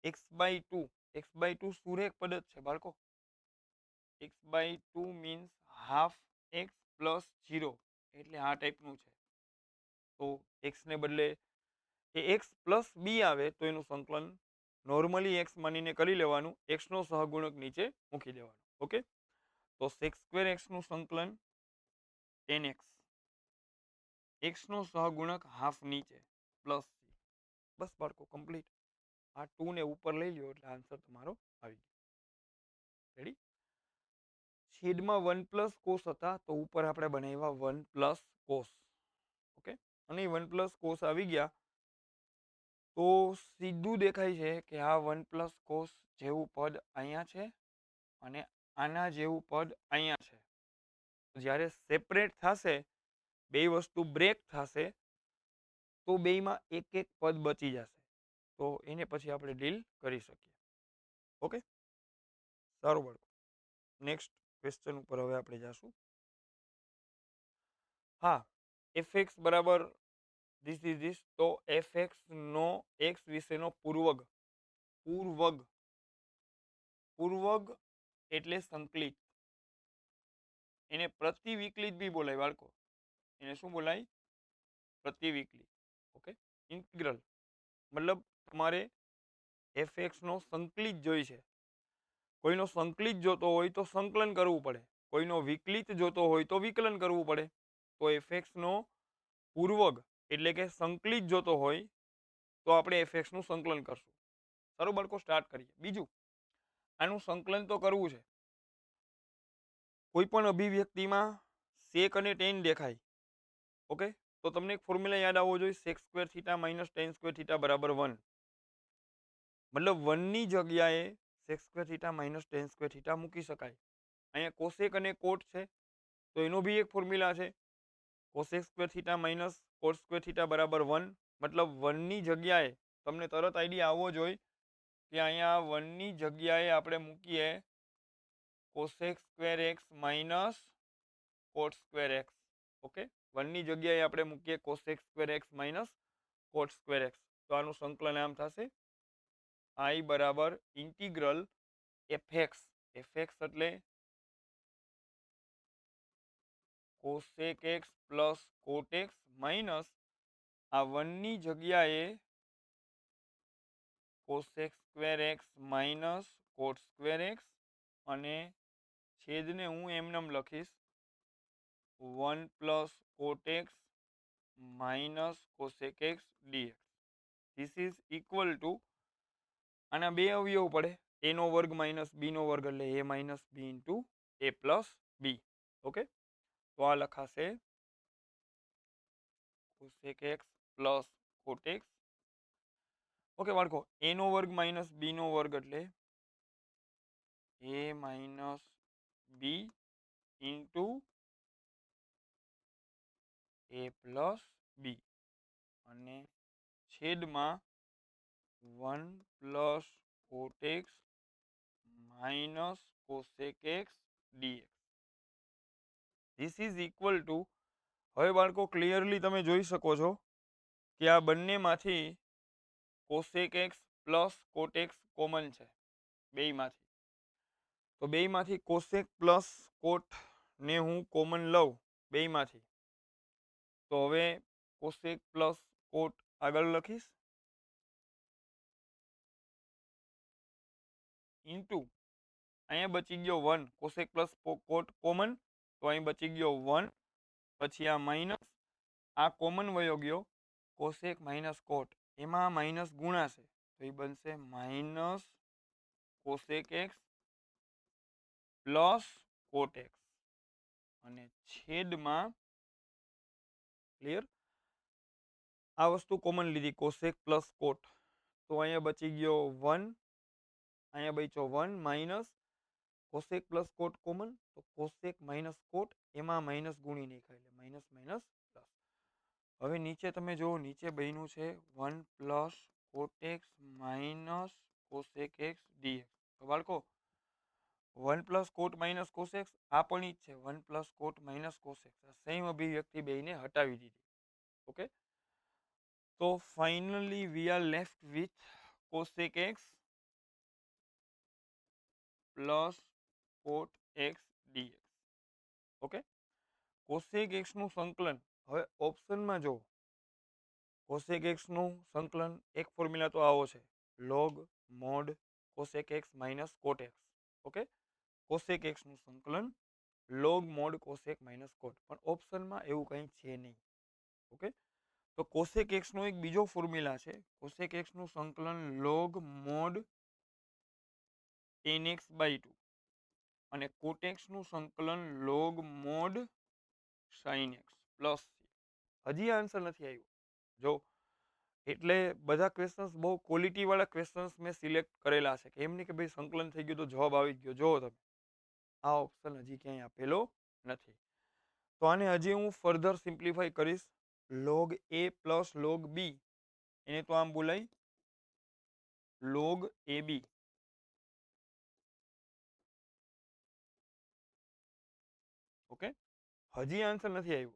X by 2. X by 2 સુરેખ પદ્ધત છે બાળકો. એક્સ by 2 means half X plus 0, એટલે આ ટાઈપનું છે. તો એક્સ ને બદલે એ એક્સ પ્લસ બી આવે તો એનું સંકલન નોર્મલી એક્સ માનીને કરી લેવાનું, એક્સ નો સહગુણક નીચે મૂકી દેવાનો. ઓકે, તો સેક સ્ક્વેર એક્સ નું સંકલન 10x, એક્સ નો સહગુણક હાફ નીચે પ્લસ સી. બસ બાળકો, કમ્પ્લીટ. આ 2 ને ઉપર લઈ લ્યો એટલે આન્સર તમારો આવી ગયો. રેડી? છેદમાં 1 પ્લસ કોસ હતા તો ઉપર આપણે બનાવ્યા 1 પ્લસ કોસ. ઓકે, અને 1 પ્લસ કોસ આવી ગયા તો સીધું દેખાય છે કે આ 1 પ્લસ કોસ જેવું પદ અહીંયા છે અને આના જેવું પદ અહીંયા છે. જ્યારે સેપરેટ થશે, બે વસ્તુ બ્રેક થશે, તો બેયમાં એક એક પદ બચી જશે. તો એને પછી આપણે ડીલ કરી શકીએ. ઓકે, સારું બાળકો, નેક્સ્ટ ક્વેશ્ચન ઉપર હવે આપણે જાશું. હા, એફ એક્સ બરાબર ધીસ ઇઝ ધીસ. તો એફ એક્સ નો એક્સ વિશેનો પૂર્વગ એટલે સંકલિત. એને પ્રતિવિકલિત બી બોલાય બાળકો. એને શું બોલાય? પ્રતિવિકલિત. ઓકે, ઇન્ટિગ્રલ મતલબ તમારે એફ એક્સ નો સંકલિત જોઈ છે. કોઈનો સંકલિત જોતો હોય તો સંકલન કરવું પડે, કોઈનો વિકલિત જોતો હોય તો વિકલન કરવું પડે. તો એફ એક્સ નો પૂર્વગ એટલે કે સંકલિત જોતો હોય તો આપણે એફ એક્સ નું સંકલન કરશું. સારું બાળકો, સ્ટાર્ટ કરીએ. બીજું, આનું સંકલન તો કરવું છે. કોઈ પણ અભિવ્યક્તિમાં સેક અને ટેન દેખાય, ઓકે, તો તમને એક ફોર્મ્યુલા યાદ આવવો જોઈએ, sec square theta minus tan square theta બરાબર 1. મતલબ 1 ની જગ્યાએ sec square theta minus tan square theta મૂકી શકાય. અહીંયા કોસેક અને કોટ છે તો એનો બી એક ફોર્મ્યુલા છે, cosec square theta minus cot square theta બરાબર 1. મતલબ 1 ની જગ્યાએ તમને તરત આઈડિયા આવવો જોઈએ કે અહીંયા 1 ની જગ્યાએ આપણે મૂકીએ cosec square x minus cot square x. Okay, 1 ની જગ્યાએ આપણે મૂકીએ cosec square x minus cot square x. તો આનું સંકલન આમ થશે I બરાબર ઇન્ટિગ્રલ fx. fx એટલે cosec x plus cot x minus આ 1 ની જગ્યાએ cosec square x minus cot square x અને છેદને હું એમનેમ લખીશ 1 plus cot x minus cosec x dx. This is equal two આના બે અવયવ પડે a નો વર્ગ માઇનસ b નો વર્ગ એટલે a minus b into a plus b. Okay, તો આ લખાશે cosec x plus cot x. Okay બાળકો, a નો વર્ગ માઇનસ b નો વર્ગ એટલે a minus b into a plus b અને છેદમાં 1 plus cot x minus cosec x dx. This is equal two, હવે બાળકો ક્લિયરલી તમે જોઈ શકો છો કે આ બંનેમાંથી cosec x plus cot x common છે બેયમાંથી. તો બેયમાંથી cosec પ્લસ cot ને હું કોમન લઉં બેયમાંથી, તો હવે cosec પ્લસ cot આગળ લખીશ ઇન્ટુ અહીંયા બચી ગયો 1, cosec પ્લસ cot કોમન, તો અહીં બચી ગયો 1, પછી આ માઇનસ આ કોમન વયો ગયો cosec માઇનસ cot, એમાં માઇનસ ગુણાશે તો એ બનશે minus cosec x plus cot x અને છેદમાં ક્લિયર આ વસ્તુ કોમન લીધી cosec પ્લસ cot, તો અહીંયા બચી ગયો 1, અહીંયા બચ્યો 1 minus cosec plus cot common, તો cosec માઇનસ cot એમાં માઇનસ ગુણી નાખાય એટલે માઇનસ માઇનસ પ્લસ. હવે નીચે તમે જુઓ, નીચે બન્યું છે 1 plus cot x minus cosec x dx. તો બાળકો 1 પ્લસ cot માઇનસ cosec આ પણ ઈ જ છે, 1 plus cot minus cosec, same અભિવ્યક્તિ બેયને હટાવી દીધી. ઓકે, તો finally we are left with cosec x plus cot x dx. Okay, cosec x નું સંકલન હવે ઓપ્શનમાં જો cosec x નું સંકલન એક ફોર્મ્યુલા તો આવો છે log mod cosec x minus cot x. Okay, cosec x નું સંકલન log mod cosec minus cot, પણ ઓપ્શનમાં એવું કંઈ છે નહીં. ઓકે, તો cosec x નો એક બીજો ફોર્મ્યુલા છે, cosec x નું સંકલન log mod tan x by 2 અને cot x નું સંકલન log mod sin x plus. હજી આન્સર નથી આવ્યો જો, એટલે બધા ક્વેશ્ચન્સ બહુ ક્વોલિટી વાળા ક્વેશ્ચન્સ મેં સિલેક્ટ કરેલા છે કે એમ નહીં કે ભાઈ સંકલન થઈ ગયું તો જવાબ આવી ગયો. જો તમે આ ઓપ્શન હજી ક્યાંય આપેલો નથી, તો આને હજી હું ફર્ધર સિમ્પ્લિફાઈ કરીશ. log a plus log b એને તો આમ બોલાય log ab. ઓકે, હજી આન્સર નથી આવ્યો.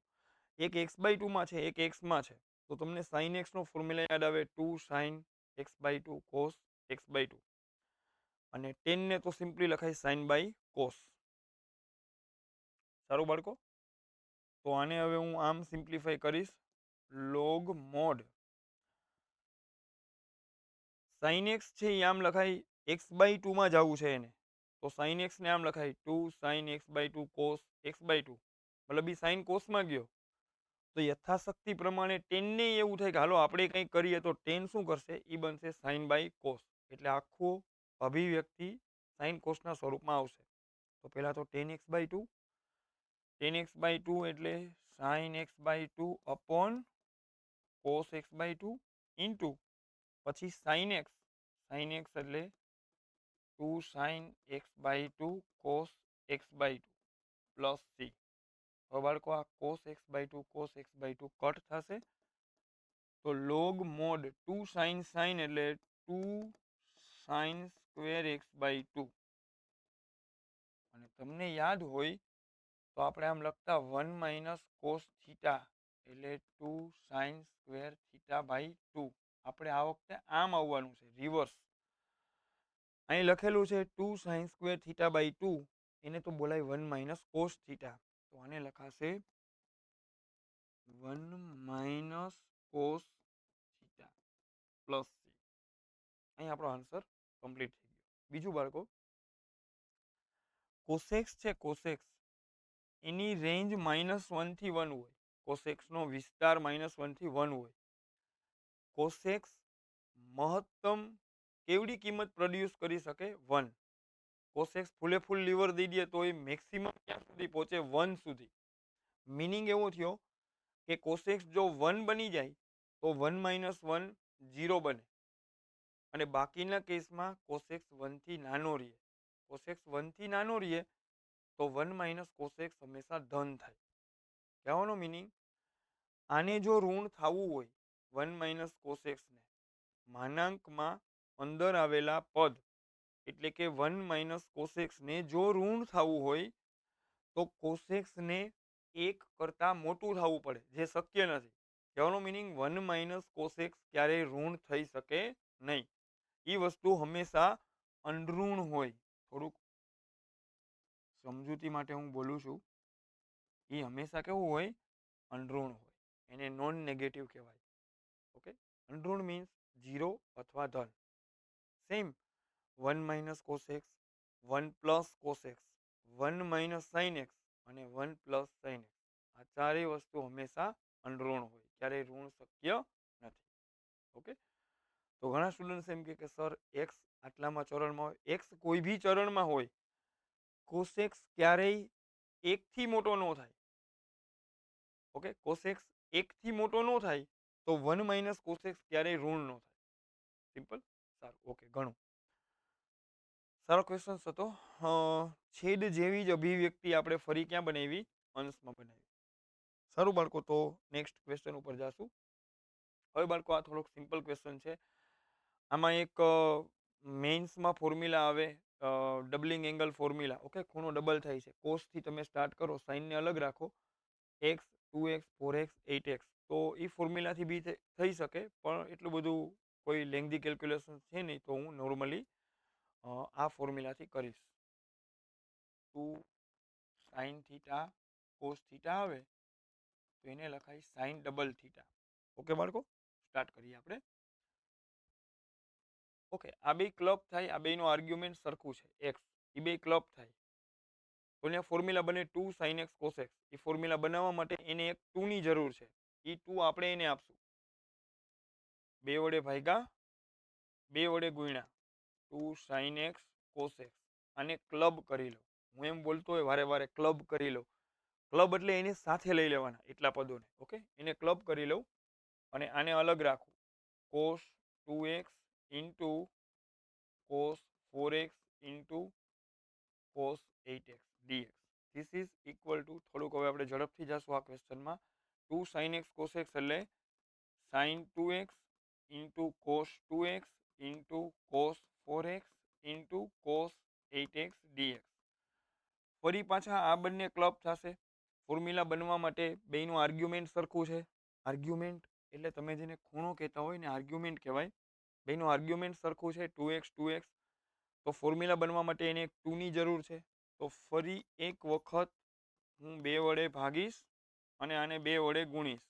એક x/2 માં છે, એક x માં છે, તો તમને sin x નો ફોર્મ્યુલા યાદ આવે 2 sin x/2 cos x/2 અને 10 ને તો સિમ્પલી લખાય sin બાય cos. સારું બાળકો, તો આને હવે હું આમ સિમ્પ્લિફાઈ કરીશ log mod sin x છે એ આમ લખાય x/2 માં જવું છે એને, તો sin x ને આમ લખાય 2 sin x/2 cos x/2, મતલબ એ sin cos માં ગયો. તો યથાશક્તિ પ્રમાણે 10 ને એવું થાય કે હાલો આપણે કંઈક કરીએ, તો 10 શું કરશે એ બનશે sin બાય cos, એટલે આખો અભિવ્યક્તિ sin cos ના સ્વરૂપમાં આવશે. તો પહેલા તો 10x/2 એટલે sin x/2 upon cos x/2 into પછી sin x એટલે 2 sin x/2 cos x/2 plus c. હવે બાળકો આ cos x/2 કટ થશે, તો log mod 2 sin એટલે 2 sin સ્ક્વેર x/2, અને તમને યાદ હોય તો આપણે આમ લખતા 1 માઇનસ cos થીટા એટલે 2 sin સ્ક્વેર થીટા બાય 2. આપણે આ વખતે આમ આવવાનું છે રિવર્સ, અહીં લખેલું છે 2 sin સ્ક્વેર થીટા બાય 2, એને તો બોલાય 1 માઇનસ કોસ થીટા, તો આને લખાશે 1 minus cos theta plus C. અહીં આપણો આન્સર કમ્પ્લીટ થઈ ગયો. બીજું બાળકો, કોસેક્સ છે, કોસેક્સ એની રેન્જ -1 થી 1 હોય, કોસેક્સનો વિસ્તાર -1 થી 1 હોય. કોસેક્સ મહત્તમ કેવડી કિંમત પ્રોડ્યુસ કરી શકે? 1. કોસેક્સ ફૂલે ફૂલ લીવર દઈ દે તો એ મેક્સિમમ ક્યાં સુધી પહોંચે? 1 સુધી. મિનિંગ એવો થયો કે કોસેક્સ જો 1 બની જાય તો 1 માઇનસ 1 0 બને, અને બાકીના કેસમાં કોસેક્સ 1 થી નાનો રહે. કોસેક્સ 1 થી નાનો રહે તો 1 માઇનસ કોસેક્સ હંમેશા ધન થાય. કહેવાનો મિનિંગ, આને જો ઋણ થવું હોય 1 માઇનસ કોસેક્સને, માનાંકમાં અંદર આવેલા પદ એટલે કે 1 માઇનસ કોસેક્સને જો ઋણ થવું હોય તો કોસેક્સને 1 કરતા મોટું થવું પડે, જે શક્ય નથી. કહેવાનો મિનિંગ, 1 માઇનસ કોસેક્સ ક્યારેય ઋણ થઈ શકે નહીં. એ વસ્તુ હંમેશા અનઋણ હોય. થોડુંક સમજૂતી માટે હું બોલું છું. એ હંમેશા કેવું હોય? અનઋણ હોય. એને નોન નેગેટિવ કહેવાય. ઓકે, અનઋણ મીન્સ 0 અથવા ધન. Same 1 minus cos x, 1 plus cos x, 1 minus sine X અને 1 પ્લસ સાઇન એક્સ, આ ચારેય વસ્તુ હંમેશા અનઋણ હોય, ક્યારેય ઋણ શક્ય નથી. ઓકે, તો ઘણા સ્ટુડન્ટ્સ એમ કે સર એક્સ આટલામાં ચરણમાં હોય, એક્સ કોઈ બી ચરણમાં હોય, કોસેક્સ ક્યારેય 1 થી મોટો ન થાય. ઓકે, કોસેક્સ 1 થી મોટો ન થાય તો 1 માઇનસ કોસેક્સ ક્યારેય ઋણ ન થાય. સિમ્પલ. સારું, ઓકે, ઘણું સારો ક્વેશ્ચન હતો. છેદ જેવી જ અભિવ્યક્તિ આપણે ફરી ક્યાં બનાવી? અંશમાં બનાવી. સારું બાળકો, તો નેક્સ્ટ ક્વેશ્ચન ઉપર જાશું. હવે બાળકો, આ થોડોક સિમ્પલ ક્વેશ્ચન છે. આમાં એક મેઇન્સમાં ફોર્મ્યુલા આવે, ડબલિંગ એંગલ ફોર્મ્યુલા. ઓકે, ખૂણો ડબલ થાય છે. કોસથી તમે સ્ટાર્ટ કરો, સાઇનને અલગ રાખો, એક્સ, 2x, 4x, 8x, તો એ ફોર્મ્યુલાથી બી થઈ શકે, પણ એટલું બધું કોઈ લેન્ધી કેલ્ક્યુલેશન છે નહીં, તો હું નોર્મલી આ ફોર્મ્યુલાથી કરીશ. 2 સાઇન થીટા કોસ થીટા આવે તો એને લખાય સાઇન ડબલ થીટા. ઓકે બાળકો, સ્ટાર્ટ કરીએ આપણે. ઓકે, આ બે ક્લબ થાય, આ બેનો આર્ગ્યુમેન્ટ સરખું છે, એક્સ, એ બે ક્લબ થાય તો અહીંયા ફોર્મ્યુલા બને 2 sin x cos x. એ ફોર્મ્યુલા બનાવવા માટે એને એક 2 ની જરૂર છે. એ 2 આપણે એને આપશું, 2 વડે ભાગ્યા, 2 વડે ગુણ્યા 2 sin x cos x. આને ક્લબ કરી લો. હું એમ બોલતો હોય વારે વારે ક્લબ કરી લો. ક્લબ એટલે એને સાથે લઈ લેવાના એટલા પદોને. ઓકે, એને ક્લબ કરી લઉં અને આને અલગ રાખું. cos 2x into cos 4x into cos 8x dx. This is equal two, થોડુંક હવે આપણે ઝડપથી જશું આ ક્વેશ્ચનમાં, 2 sin x cos x એટલે sin 2x into cos 2x into cos 4x into cos 8x dx. ફરી પાછા આ બંને ક્લબ થશે. ફોર્મ્યુલા બનવા માટે બેનું આર્ગ્યુમેન્ટ સરખું છે. આર્ગ્યુમેન્ટ એટલે તમે જેને ખૂણો કહેતા હોય ને, આર્ગ્યુમેન્ટ કહેવાય. બેનું આર્ગ્યુમેન્ટ સરખું છે, 2x 2x. તો ફોર્મ્યુલા બનવા માટે એને 2 ની જરૂર છે. તો ફરી એક વખત હું 2 વડે ભાગીશ અને આને 2 વડે ગુણીશ.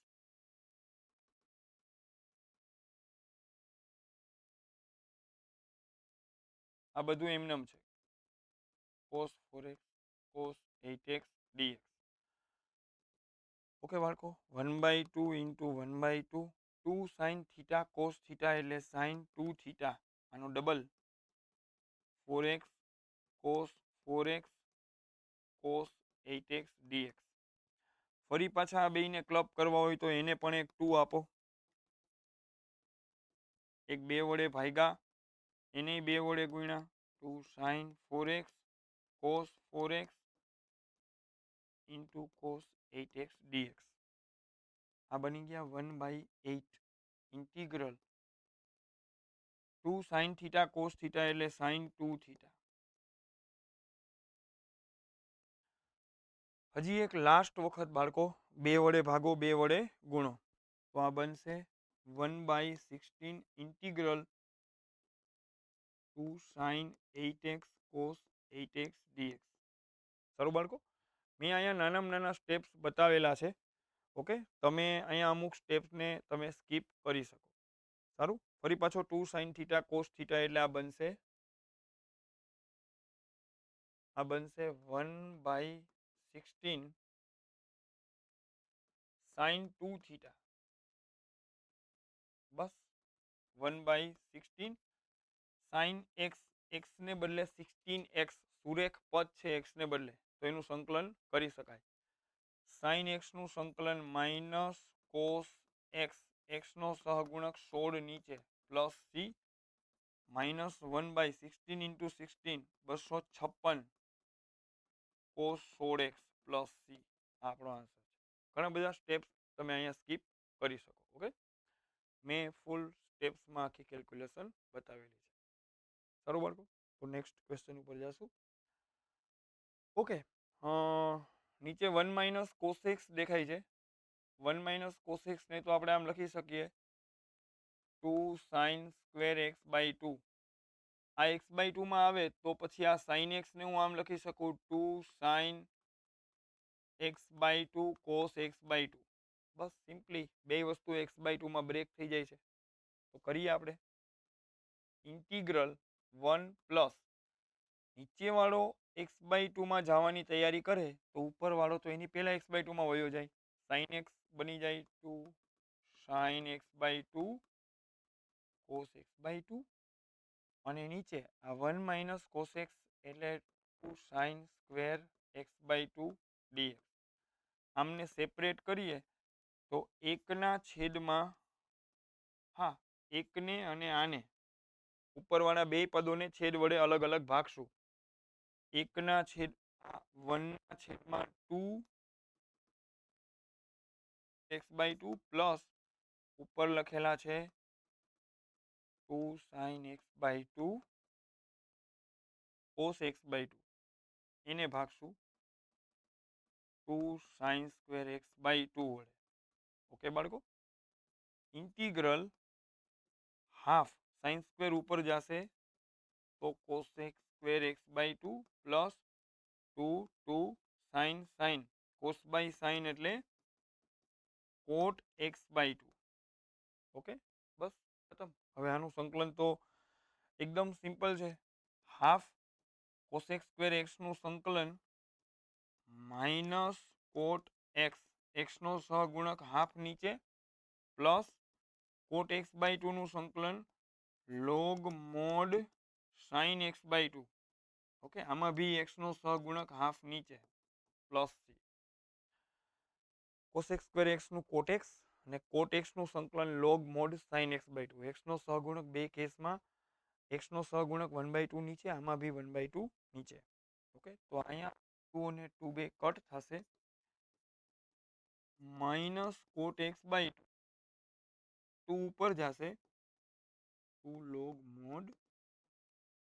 આ બધું એમનેમ છે, cos 4x cos 8x dx. Okay બાળકો, 1/2 into 1/2, 2 sin theta cos theta એટલે sin 2 થીટા, આનો double 4x cos 4x cos 8x dx. ફરી પાછા આ બેયને ક્લબ કરવા હોય તો એને પણ એક 2 આપો, એક 2 વડે ભાગ્યા, એને 2 વડે ગુણ્યા, 2 sin 4x cos 4x into cos 8x dx. આ બની ગયા 1/8 integral 2 sin theta cos theta એટલે sin 2 થીટા. હજી એક લાસ્ટ વખત બાળકો, 2 વડે ભાગો, 2 વડે ગુણો, તો આ બનશે 1/16 integral 2 sin 8x cos 8x dx. સારું બાળકો, મેં અહીંયા નાનામાં નાના સ્ટેપ્સ બતાવેલા છે. ઓકે, તમે અહીંયા અમુક સ્ટેપ્સને તમે સ્કીપ કરી શકો. સારું, ફરી પાછો 2 sin થીટા cos થીટા એટલે આ બનશે 1/16 sin 2 થીટા. બસ 1/16 sin x, x ને બદલે 16x સુરેખ પદ છે x ને બદલે, તો એનું સંકલન કરી શકાય. sin x નું સંકલન માઇનસ cos x, x નો સહગુણક 16 નીચે plus c minus 1/16 into 16 256 cos 16x plus c. આપણો આન્સર છે. ઘણા બધા સ્ટેપ્સ તમે અહીંયા સ્કીપ કરી શકો. ઓકે, મેં ફૂલ સ્ટેપ્સમાં આખી કેલ્ક્યુલેશન બતાવેલી છે. સારું બાળકો, તો નેક્સ્ટ ક્વેશ્ચન ઉપર જશું. ઓકે, નીચે 1 માઇનસ કોસેક્સ દેખાય છે. 1 માઇનસ કોસેક્સ ને તો આપણે આમ લખી શકીએ 2 sin સ્ક્વેર x બાય 2. આ x બાય 2 માં આવે તો પછી આ sin x ને હું આમ લખી શકું 2 sin x by 2 cos x by 2. બસ સિમ્પલી બે વસ્તુ x બાય 2 માં બ્રેક થઈ જાય છે. તો કરીએ આપણે ઇન્ટિગ્રલ 1 પ્લસ નીચેવાળો x બાય 2 માં જવાની તૈયારી કરે તો ઉપરવાળો તો એની પહેલા x બાય 2 માં વયો જાય. sin x બની જાય 2 sin x by 2 cos x by 2 અને નીચે આ 1 માઇનસ cos x એટલે 2 sin square x by 2 dx. આમને સેપરેટ કરીએ તો એકના છેદમાં એકને અને આને ઉપરવાળા બે પદોને છેદ વડે અલગ અલગ ભાગશું. એકના છેદ 1 ના છેદમાં 2 x બાય 2 પ્લસ ઉપર લખેલા છે 2 sin x by 2 cos x by 2 એને ભાગશું 2 sin સ્ક્વેર x બાય 2 વડે. ઓકે બાળકો, ઇન્ટિગ્રલ હાફ sin સ્ક્વેર ઉપર જશે તો cos x square x by 2 plus 2 sin cos by sin એટલે cot x બાય 2. ઓકે, બસ ખતમ. હવે આનું સંકલન તો એકદમ સિમ્પલ છે. Half cos x square x નું સંકલન માઇનસ કોટ એક્સ, એક્સ નો સહગુણક હાફ નીચે પ્લસ કોટ એક્સ બાય 2 નું સંકલન log mod sine x by 2. Okay, आमा भी एक्स नो सहगुणक हाफ नीचे plus c cos x square x नु cot x અને cot x નું સંકલન log mod sin x by 2. x નો સહગુણક બે કેસમાં x નો સહગુણક 1/2 નીચે, આમાં भी 1/2 નીચે. ઓકે, તો અહીંયા 2 અને 2 બે કટ થશે માઇનસ cot x by 2 2 ઉપર જશે 2 log mod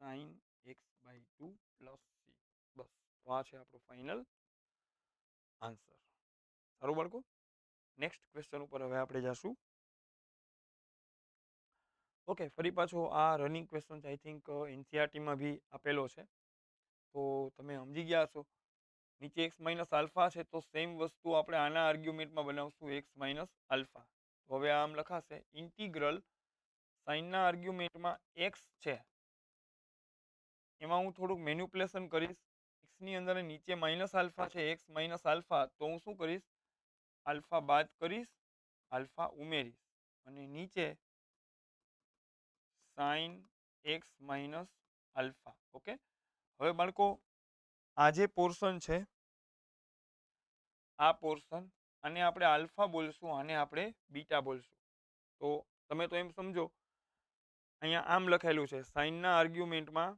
sin x by 2 plus c. બસ તો આ છે આપણો ફાઇનલ આન્સર. સારું બાળકો, નેક્સ્ટ ક્વેશ્ચન ઉપર હવે આપણે જશું. ઓકે, ફરી પાછો આ રનિંગ ક્વેશ્ચન આઈ થિંક એનસીઆરટીમાં બી આપેલો છે, તો તમે સમજી ગયા છો. નીચે એક્સ માઇનસ આલ્ફા છે તો સેમ વસ્તુ આપણે આના આર્ગ્યુમેન્ટમાં બનાવશું એક્સ માઇનસ આલ્ફા. હવે આમ લખાશે ઇન્ટિગ્રલ સાઇનના આર્ગ્યુમેન્ટમાં એક્સ છે, એમાં હું થોડુંક મેન્યુપ્યુલેશન કરીશ. એક્સની અંદર નીચે માઇનસ આલ્ફા છે, એક્સ માઇનસ આલ્ફા, તો હું શું કરીશ, આલ્ફા બાદ કરીશ, આલ્ફા ઉમેરીશ અને નીચે sign x minus alpha. Okay, હવે બાળકો આ જે પોર્શન છે, આ પોર્શન, આને આપણે આલ્ફા બોલશું, આને આપણે બીટા બોલશું. તો તમે તો એમ સમજો અહીંયા આમ લખેલું છે સાઇનના આર્ગ્યુમેન્ટમાં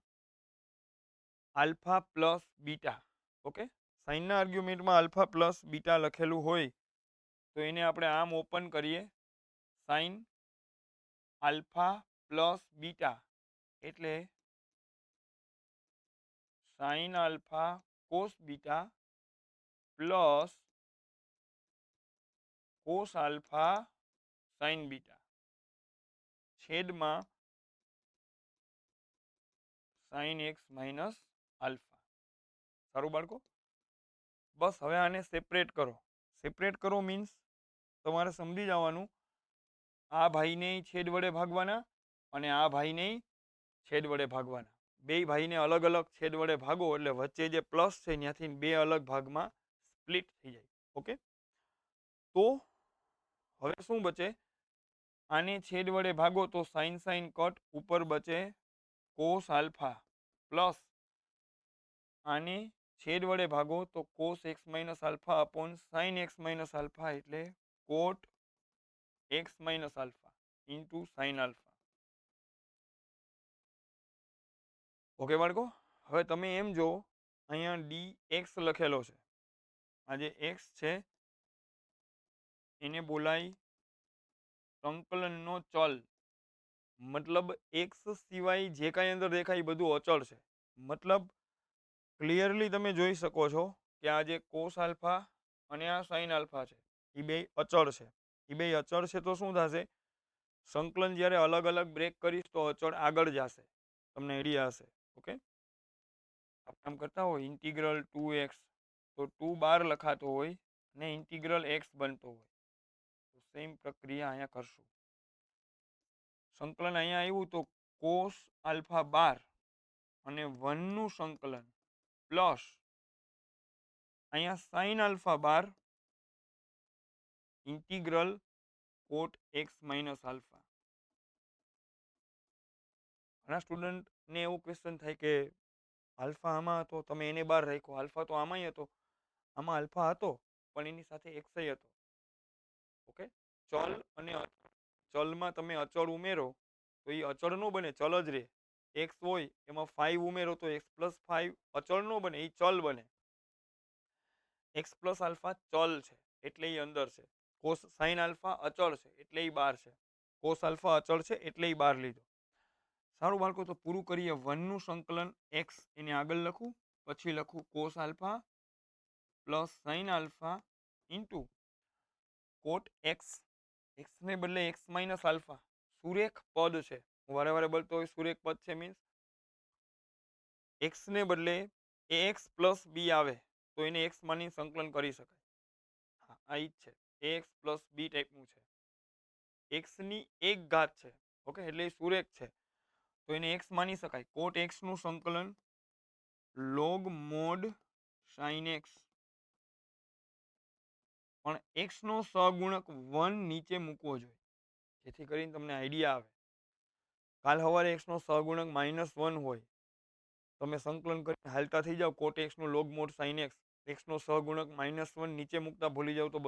આલ્ફા પ્લસ બીટા. ઓકે, સાઇનના આર્ગ્યુમેન્ટમાં આલ્ફા પ્લસ બીટા લખેલું હોય તો એને આપણે આમ ઓપન કરીએ, સાઇન આલ્ફા પ્લસ બીટા એટલે sine alpha cos beta plus cos alpha sine beta છેદમાં સાઇન એક્સ માઇનસ આલ્ફા. સારું બાળકો, બસ હવે આને સેપરેટ કરો. સેપરેટ કરો મીન્સ તમારે સમજી જવાનું, આ ભાઈને છેદ વડે ભાગવાના અને આ ભાઈને છેદ વડે ભાગવાના. બે ભાઈને અલગ અલગ છેદ વડે ભાગો એટલે વચ્ચે જે પ્લસ છે ત્યાંથી બે અલગ ભાગમાં સ્પ્લિટ થઈ જાય. ઓકે, તો હવે શું બચે? આને છેદ વડે ભાગો તો સાઇન સાઇન કટ, ઉપર બચે કોસ આલ્ફા, પ્લસ આને છેદ વડે ભાગો તો cos x minus alpha upon sine x minus alpha એટલે cot x minus alpha into sine alpha. Okay બાળકો, હવે તમે એમ જો અહીંયા ડી એક્સ લખેલો છે, આ જે એક્સ છે એને બોલાય સંકલનનો ચલ. મતલબ એક્સ સિવાય જે કાંઈ અંદર દેખાય એ બધું અચળ છે. મતલબ ક્લિયરલી તમે જોઈ શકો છો કે આ જે કોસ આલ્ફા અને આ સાઇન આલ્ફા છે એ બે અચળ છે. એ બે અચળ છે તો શું થશે? સંકલન જ્યારે અલગ અલગ બ્રેક કરીશ તો અચળ આગળ જશે. તમને આઈડિયા હશે. ઓકે, આમ કરતા હોય ઇન્ટિગ્રલ 2x તો 2 બાર લખાતો હોય અને ઇન્ટિગ્રલ x બનતો હોય, તો સેમ પ્રક્રિયા અહીંયા કરશું. સંકલન અહીંયા આવ્યું તો કોસ આલ્ફા બાર અને 1 નું સંકલન પ્લસ અહીંયા sine alpha bar integral cot x minus alpha. ઘણા સ્ટુડન્ટને એવો ક્વેશ્ચન થાય કે આલ્ફા આમાં હતો, તમે એને બાર રાખ્યો, આલ્ફા તો આમાંય હતો. આમાં આલ્ફા હતો પણ એની સાથે એક્સ હતો. ઓકે, ચલ અને ચલમાં તમે અચળ ઉમેરો તો એ અચળ નો બને, ચલ જ રહે. એક્સ હોય એમાં 5 ઉમેરો તો એક્સ પ્લસ 5 અચળ નો બને, એ ચલ બને. એક્સ પ્લસ આલ્ફા ચલ છે એટલે એ અંદર છે. કોસ સાઇન આલ્ફા અચળ છે એટલે એ બાર છે. કોસ આલ્ફા અચળ છે એટલે એ બાર લીધો. સારું બાળકો, તો પૂરું કરીએ. 1 નું સંકલન એક્સ એને આગળ લખું, પછી લખું cos alpha plus sine alpha into કોટ એક્સ. એક્સ ને બદલે એક્સ માઇનસ આલ્ફા સુરેખ પદ છે. હું વારે વારે બોલતો હોય સુરેખ પદ છે મીન્સ એક્સ ને બદલે એ એક્સ પ્લસ બી આવે તો એને એક્સ માની સંકલન કરી શકાય. હા, આ ઈ જ છે. એક્સ પ્લસ બી ટાઈપનું છે. એક્સ ની એક ઘાત છે. ઓકે, એટલે એ સુરેખ છે તો એને એક્સ માની શકાય. કોટ એક્સ નું સંકલન લોગ મોડ સાઇન એક્સ, પણ એક્સ નો સહગુણક 1 નીચે મૂકવો જોઈએ જેથી કરીને તમને આઈડિયા આવે. કાલ સવારે એક્સ નો સહગુણક -1 હોય, તમે સંકલન કરીને હાલતા થઈ જાઓ કોટ એક્સ નું log mod sine x, x નો સહગુણક -1 નીચે મૂકતા ભૂલી જાવ તો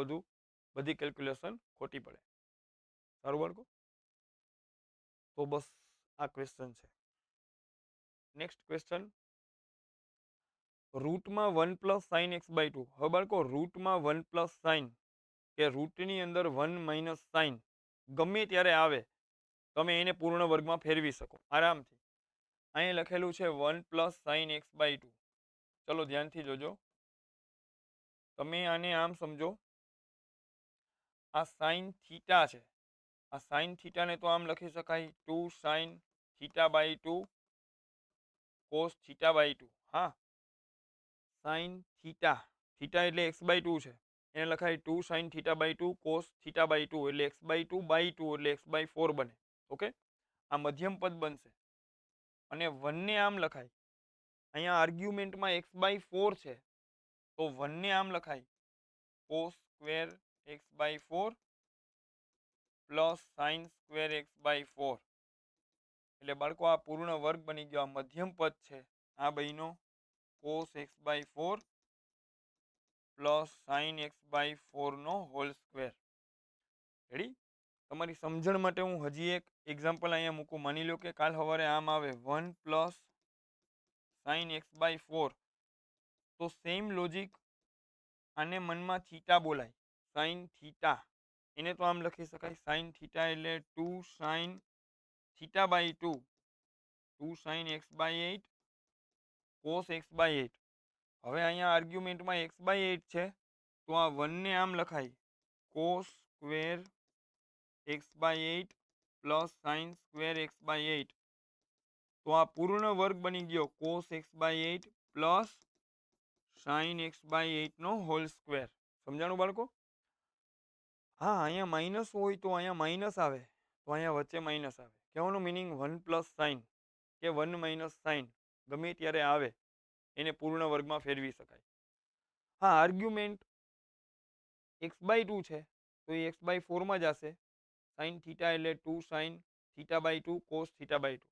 બધી કેલ્ક્યુલેશન ખોટી પડે. સારું બાળકો, તો બસ આ ક્વેશ્ચન છે. નેક્સ્ટ ક્વેશ્ચન, રૂટમાં 1 પ્લસ સાઇન એક્સ બાય 2. હવે બાળકો રૂટમાં 1 પ્લસ સાઇન કે રૂટની અંદર 1 માઇનસ સાઇન ગમે ત્યારે આવે, તમે એને પૂર્ણ વર્ગમાં ફેરવી શકો આરામથી. અહીં લખેલું છે 1 પ્લસ સાઇન એક્સ બાય 2. ચલો ધ્યાનથી જોજો. તમે આને આમ સમજો, આ સાઇન થીટા છે. આ સાઇન થીટાને તો આમ લખી શકાય 2 sine theta by 2 cos theta by 2. હા, સાઇન થીટા, થીટા એટલે એક્સ બાય 2 છે, એને લખાય 2 sine theta by 2 cos theta by 2 એટલે એક્સ બાય 2 એટલે એક્સ બાય 4 બને. ઓકે, આ મધ્યમ પદ બનશે. અને 1 ને આમ લખાય, અહીંયા આર્ગ્યુમેન્ટમાં એક્સ બાય 4 છે તો 1 ને આમ લખાય cos square X by 4 plus sine square X by 4. એટલે બાળકો આ પૂર્ણ વર્ગ બની ગયો. આ મધ્યમ પદ છે, આ બન્યો cos X by 4 plus sine x by 4 નો હોલ સ્ક્વેર. રેડી? તમારી સમજણ માટે હું હજી એક એક્ઝામ્પલ અહીંયા મૂકું. માની લો કે કાલ સવારે આમ આવે 1 પ્લસ સાઇન એક્સ બાય 4, તો સેમ લોજિક આને મનમાં થીટા બોલાય, સાઇન થીટા, એને તો આમ લખી શકાય સાઇન થીટા એટલે 2 sine theta by 2 2 sine x by 8 cos X by 8. હવે અહીંયા આર્ગ્યુમેન્ટમાં એક્સ બાય 8 છે તો આ 1 ને આમ લખાય cos square X by 8 plus sine square X by 8. તો આ પૂર્ણ વર્ગ બની ગયો cos x/8 plus sin x/8 નો હોલ સ્ક્વેર. સમજાણું બાળકો? હા, અહીંયા માઇનસ હોય તો અહીંયા માઇનસ આવે, તો અહીંયા વચ્ચે માઇનસ આવે. કહેવાનું મિનિંગ 1 પ્લસ સાઇન કે 1 માઇનસ સાઇન ગમે ત્યારે આવે એને પૂર્ણ વર્ગમાં ફેરવી શકાય. હા, આર્ગ્યુમેન્ટ x/2 છે તો એ x/4 માં જશે. સાઇન થીટા એટલે 2 સાઇન θ/2 cos θ/2.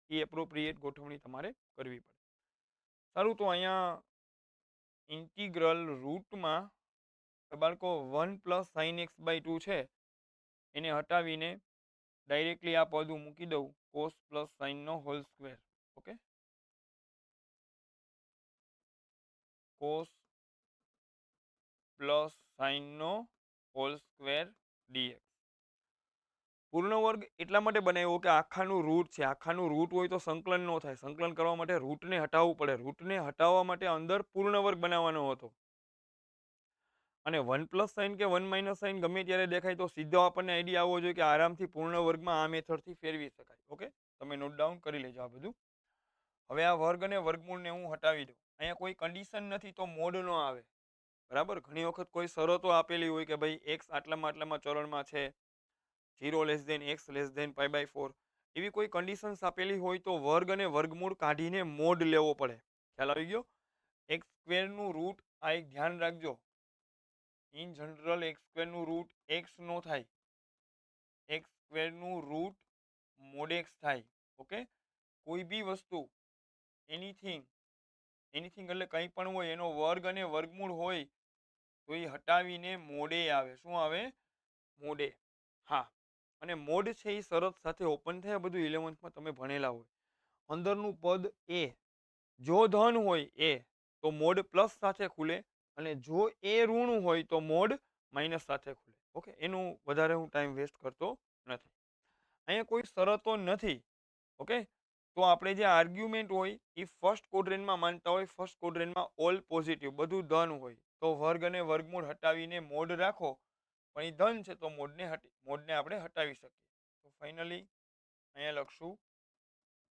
એ એપ્રોપ્રિએટ ગોઠવણી તમારે કરવી પડે. સારું, તો અહીંયા ઇન્ટિગ્રલ રૂટમાં બાળકો 1 પ્લસ સાઇન x/2 છે એને હટાવીને ડાયરેક્ટલી આ પદ હું મૂકી દઉં cos પ્લસ સાઇન નો whole square. Okay, cos plus sine નો હોલ સ્ક્વેર dx. પૂર્ણ વર્ગ એટલા માટે બનાવ્યો કે આખાનું રૂટ છે. આખાનું રૂટ હોય તો સંકલન ન થાય. સંકલન કરવા માટે રૂટને હટાવવું પડે. રૂટને હટાવવા માટે અંદર પૂર્ણ વર્ગ બનાવવાનો હતો. અને 1 પ્લસ સાઇન કે 1 માઇનસ સાઇન ગમે ત્યારે દેખાય તો સીધો આપણને આઈડિયા આવવો જોઈએ કે આરામથી પૂર્ણ વર્ગમાં આ મેથડથી ફેરવી શકાય. ઓકે, તમે નોટ ડાઉન કરી લેજો આ બધું. હવે આ વર્ગ અને વર્ગમૂળને હું હટાવી દઉં. અહીંયા કોઈ કન્ડિશન નથી તો મોડ ન આવે. બરાબર, ઘણી વખત કોઈ શરતો આપેલી હોય કે ભાઈ એક્સ આટલામાં ચરણમાં છે, 0 less than x less than π/4, એવી કોઈ કન્ડિશન્સ આપેલી હોય તો વર્ગ અને વર્ગમૂળ કાઢીને મોડ લેવો પડે. ખ્યાલ આવી ગયો? એક્સ સ્ક્વેરનું રૂટ આ એક ધ્યાન રાખજો. ઇન જનરલ એક્સ સ્ક્વેરનું રૂટ એક્સ નો થાય. એક્સ સ્ક્વેરનું રૂટ મોડ એક્સ થાય. ઓકે, કોઈ બી વસ્તુ એનીથિંગ એટલે કંઈ પણ હોય એનો વર્ગ અને વર્ગમૂળ હોય તો એ હટાવીને મોડે આવે. શું આવે? મોડે. હા, અને મોડ છે એ શરત સાથે ઓપન થાય. બધું 11th તમે ભણેલા હોય. અંદરનું પદ એ જો ધન હોય એ તો મોડ પ્લસ સાથે ખુલે, અને જો એ ઋણ હોય તો મોડ માઇનસ સાથે ખુલે. ઓકે, એનું વધારે હું ટાઈમ વેસ્ટ કરતો નથી. અહીંયા કોઈ શરતો નથી. ઓકે, તો આપણે જે આર્ગ્યુમેન્ટ હોય એ ફર્સ્ટ ક્વોડ્રન્ટમાં માનતા હોય. ફર્સ્ટ ક્વોડ્રન્ટમાં ઓલ પોઝિટિવ, બધું ધન હોય તો વર્ગ અને વર્ગમૂળ હટાવીને મોડ રાખો. પણ એ ધન છે તો મોડને આપણે હટાવી શકીએ. તો ફાઇનલી અહીંયા લખશું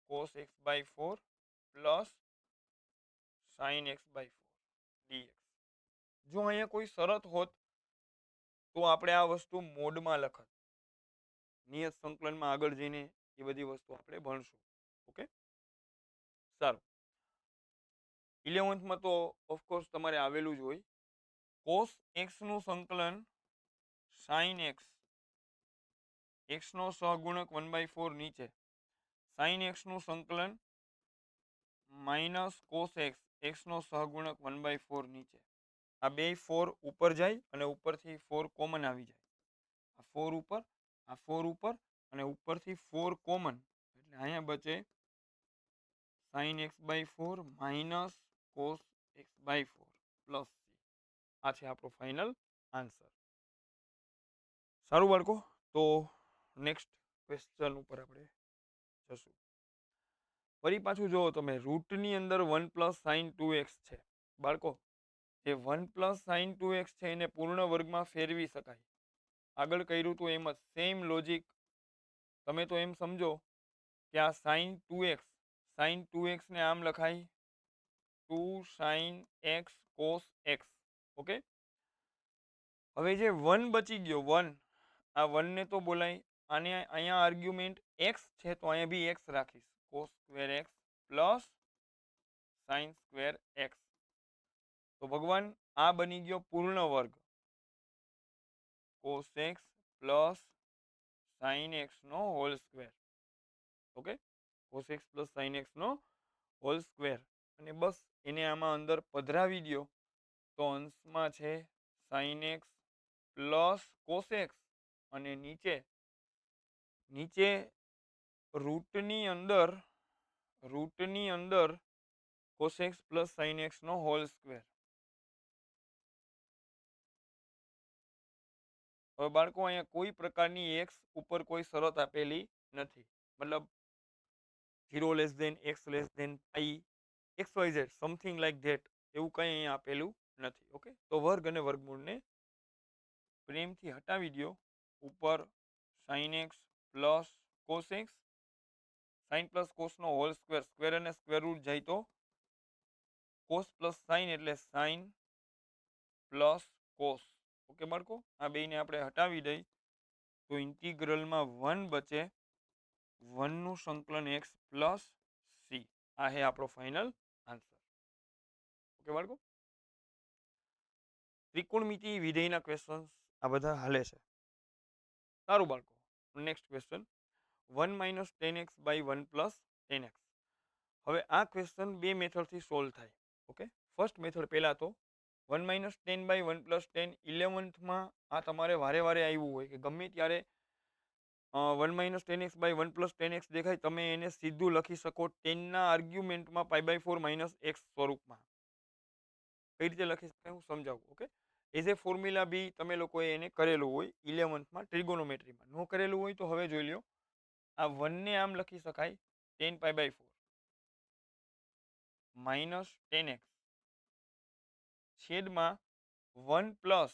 cos x/4 plus sin x/4 dx. જો અહીંયા કોઈ શરત હોત તો આપણે આ વસ્તુ મોડમાં લખત. નિયત સંકલનમાં આગળ જઈને એ બધી વસ્તુ આપણે ભણશું. ઓકે, સારું. 11th તો ઓફકોર્સ તમારે આવેલું જ હોય. cos x નું સંકલન sin x નો સહગુણક 1/4 નીચે, sin x નું સંકલન માઇનસ cos x નો સહગુણક 1/4 નીચે. આ બે 4 ઉપર જાય અને ઉપરથી 4 કોમન આવી જાય. આ 4 ઉપર, આ 4 ઉપર અને ઉપરથી 4 કોમન, એટલે અહીંયા બચે sin x/4 minus cos x/4 plus c. આ છે આપણો ફાઇનલ આન્સર. સારું બાળકો, તો નેક્સ્ટ ક્વેશ્ચન ઉપર આપણે જશું. ફરી પાછું જુઓ તમે, રૂટની અંદર 1 પ્લસ સાઇન 2x છે. બાળકો, જે 1 પ્લસ સાઇન 2x છે એને પૂર્ણ વર્ગમાં ફેરવી શકાય. આગળ કર્યું હતું એમ જ સેમ લોજિક. તમે તો એમ સમજો કે આ સાઇન 2x ને આમ લખાય 2 sin x cos x. Okay, હવે જે 1 બચી ગયો, 1, આ 1 ને તો બોલાય. આને અહીંયા આર્ગ્યુમેન્ટ x છે તો અહીંયા બી x રાખીશ, cos square x plus sin square x. તો ભગવાન આ બની ગયો પૂર્ણ વર્ગ, cos x plus sin x નો whole square. Okay, cos x plus sin x નો હોલ સ્ક્વેર. અને બસ એને આમાં અંદર પધરાવી દો તો અંશમાં છે sin x plus cos x, અને નીચે રૂટની અંદર cos x plus sin x નો હોલ સ્ક્વેર. હવે બાળકો, અહીંયા કોઈ પ્રકારની x ઉપર કોઈ શરત આપેલી નથી. મતલબ 0 less than x less than xyz something like that, એવું કંઈ અહીંયા આપેલું નથી. ઓકે, તો વર્ગ અને વર્ગમૂળને પ્રેમથી હટાવી દો. ઉપર sin x plus cos x, sine plus કોસનો હોલ સ્ક્વેર, સ્ક્વેર અને સ્ક્વેર રૂટ જાય તો કોસ પ્લસ સાઇન એટલે સાઇન પ્લસ કોસ. ઓકે બાળકો, આ બેને આપણે હટાવી દઈ તો ઇન્ટિગ્રલમાં 1 બચે, 1 નું સંકલન એક્સ પ્લસ સી. આ હે આપણો ફાઇનલ આન્સર. ઓકે બાળકો, ત્રિકોણમિતિ વિધેયના ક્વેશ્ચન આ બધા હાલે છે. સારું બાળકો, next question 1 minus 10x by 1 plus 10x. હવે આ ક્વેશ્ચન બે મેથડથી સોલ્વ થાય. ઓકે, ફર્સ્ટ મેથડ પહેલા તો 1 માઇનસ 10 બાય 1 પ્લસ 10 11થમાં આ તમારે વારે વારે આવ્યું હોય કે ગમે ત્યારે 1 minus 10x by 1 plus 10x દેખાય, તમે એને સીધું લખી શકો 10 ના આર્ગ્યુમેન્ટમાં પાઈ બાય 4 માઇનસ એક્સ સ્વરૂપમાં. કઈ રીતે લખી શકાય હું સમજાવું. ઓકે, એઝ એ ફોર્મ્યુલા બી તમે લોકોએ એને કરેલું હોય 11થમાં ટ્રિગોનોમેટ્રીમાં. ન કરેલું હોય તો હવે જોઈ લો. આ 1 ને આમ લખી શકાય 10 પાઈ બાય 4 માઇનસ 10x છેદમાં 1 પ્લસ.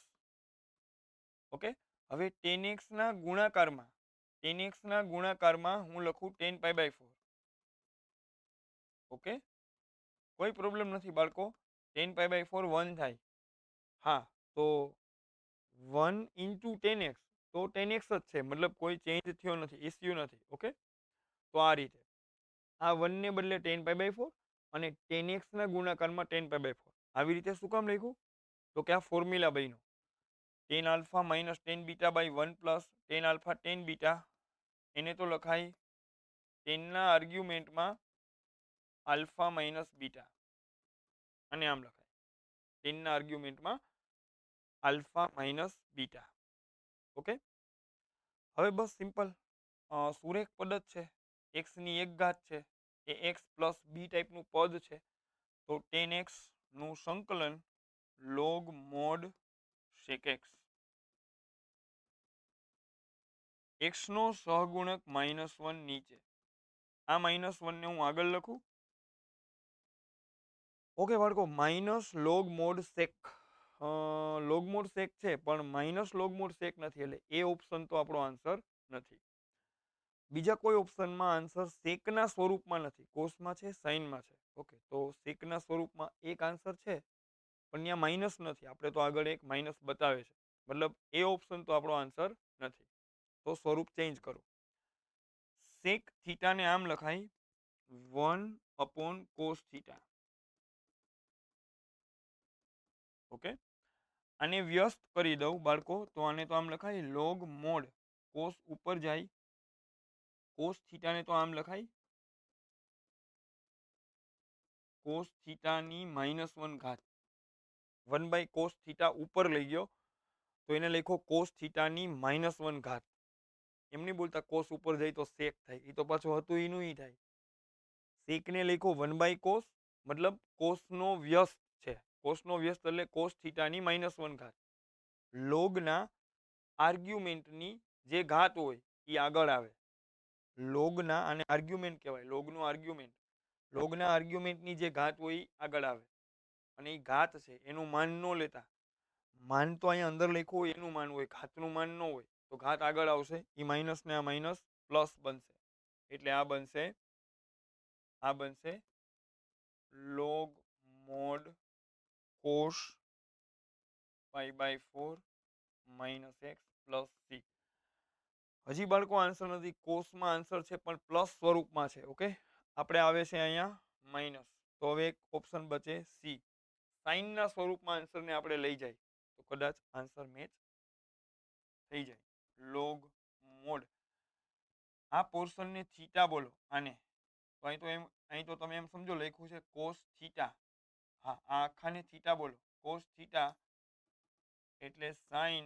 ઓકે, હવે 10x ના ગુણાકારમાં 10x ના ગુણાકારમાં હું લખું 10 પાઈ બાય 4. ઓકે, કોઈ પ્રોબ્લેમ નથી બાળકો. 10 પાઈ બાય 4 1 થાય. હા, તો 1 ઇન્ટુ 10x તો 10x જ છે, મતલબ કોઈ ચેન્જ થયો નથી, ઇસ્યુ નથી. ઓકે, તો આ રીતે આ 1 ને બદલે 10 પાઈ બાય 4 અને 10x ના ગુણાકારમાં 10 પાઈ બાય 4. આવી રીતે શું કામ લખ્યું? તો કે આ ફોર્મ્યુલા બન્યો 10 alpha minus 10 beta by 1 plus 10 alpha 10 beta. એને તો લખાય 10 ના આર્ગ્યુમેન્ટમાં આલ્ફા માઇનસ બીટા, અને આમ લખાય 10 ના આર્ગ્યુમેન્ટમાં આલ્ફા માઇનસ બીટા. ઓકે, હવે બસ સિમ્પલ સુરેખ પદ જ છે, એક્સ ની એક ઘાત છે, એ એક્સ પ્લસ બી ટાઈપનું પદ છે. તો 10x નું સંકલન log mod sec x. X નો સહગુણક -1 નીચે. આ -1 ને હું આગળ લખું. ઓકે બાળકો, માઇનસ લોગ મોડ સેક. લોગ મોડ સેક છે પણ માઇનસ લોગ મોડ સેક નથી, એટલે એ ઓપ્શન તો આપણો આન્સર નથી. બીજા કોઈ ઓપ્શનમાં આન્સર સેકના સ્વરૂપમાં નથી, કોસમાં છે, સાઇનમાં છે. ઓકે, તો સેકના સ્વરૂપમાં એક આન્સર છે પણ ત્યાં માઇનસ નથી. આપણે તો આગળ એક માઇનસ બતાવે છે, મતલબ એ ઓપ્શન તો આપણો આન્સર નથી. તો સ્વરૂપ ચેન્જ કરો. સેક થીટાને આમ લખાય 1/cos થીટા. ઓકે, આને વ્યસ્ત કરી દઉં બાળકો, તો આને તો આમ લખાય લોગ મોડ કોસ ઉપર જાય કોસ થીટાને તો આમ લખાય કોસ થીટાની -1 ઘાત. 1 બાય કોસ થીટા ઉપર લઈ ગયો તો એને લખો કોસ થીટાની -1 ઘાત. એમ નહીં બોલતા કોસ ઉપર જાય તો સેક થાય, એ તો પાછું હતું એનું ઈ થાય. સેકને લખો 1 બાય કોસ, મતલબ કોસનો વ્યસ્ત છે. કોસનો વ્યસ્ત એટલે કોસ થીટાની -1 ઘાત. લોગના આર્ગ્યુમેન્ટની જે ઘાત હોય એ આગળ આવે. લોગના, આને આર્ગ્યુમેન્ટ કહેવાય, લોગનું આર્ગ્યુમેન્ટ. લોગના આર્ગ્યુમેન્ટની જે ઘાત હોય એ આગળ આવે, અને એ ઘાત છે એનું માન ન લેતા. માન તો અહીંયા અંદર લખ્યું હોય એનું માન હોય, ઘાતનું માન ન હોય. તો ઘાત આગળ આવશે, એ માઇનસ ને આ માઇનસ પ્લસ બનશે, એટલે આ બનશે log mod cos pi by 4 minus x plus C. હજી બાળકો આન્સર નથી, કોસમાં આન્સર છે પણ પ્લસ સ્વરૂપમાં છે. ઓકે, આપણે આવે છે અહીંયા માઇનસ, તો હવે એક ઓપ્શન બચે સી. સાઇનના સ્વરૂપમાં આન્સરને આપણે લઈ જાય તો કદાચ આન્સર મેચ થઈ જાય. લોગ મોડ, આ પોર્શનને થીટા બોલો આને, તો અહીં તો તમે એમ સમજો લખ્યું છે કોસ થીટા. હા, આ આખાને થીટા બોલો, કોસ થીટા એટલે સાઇન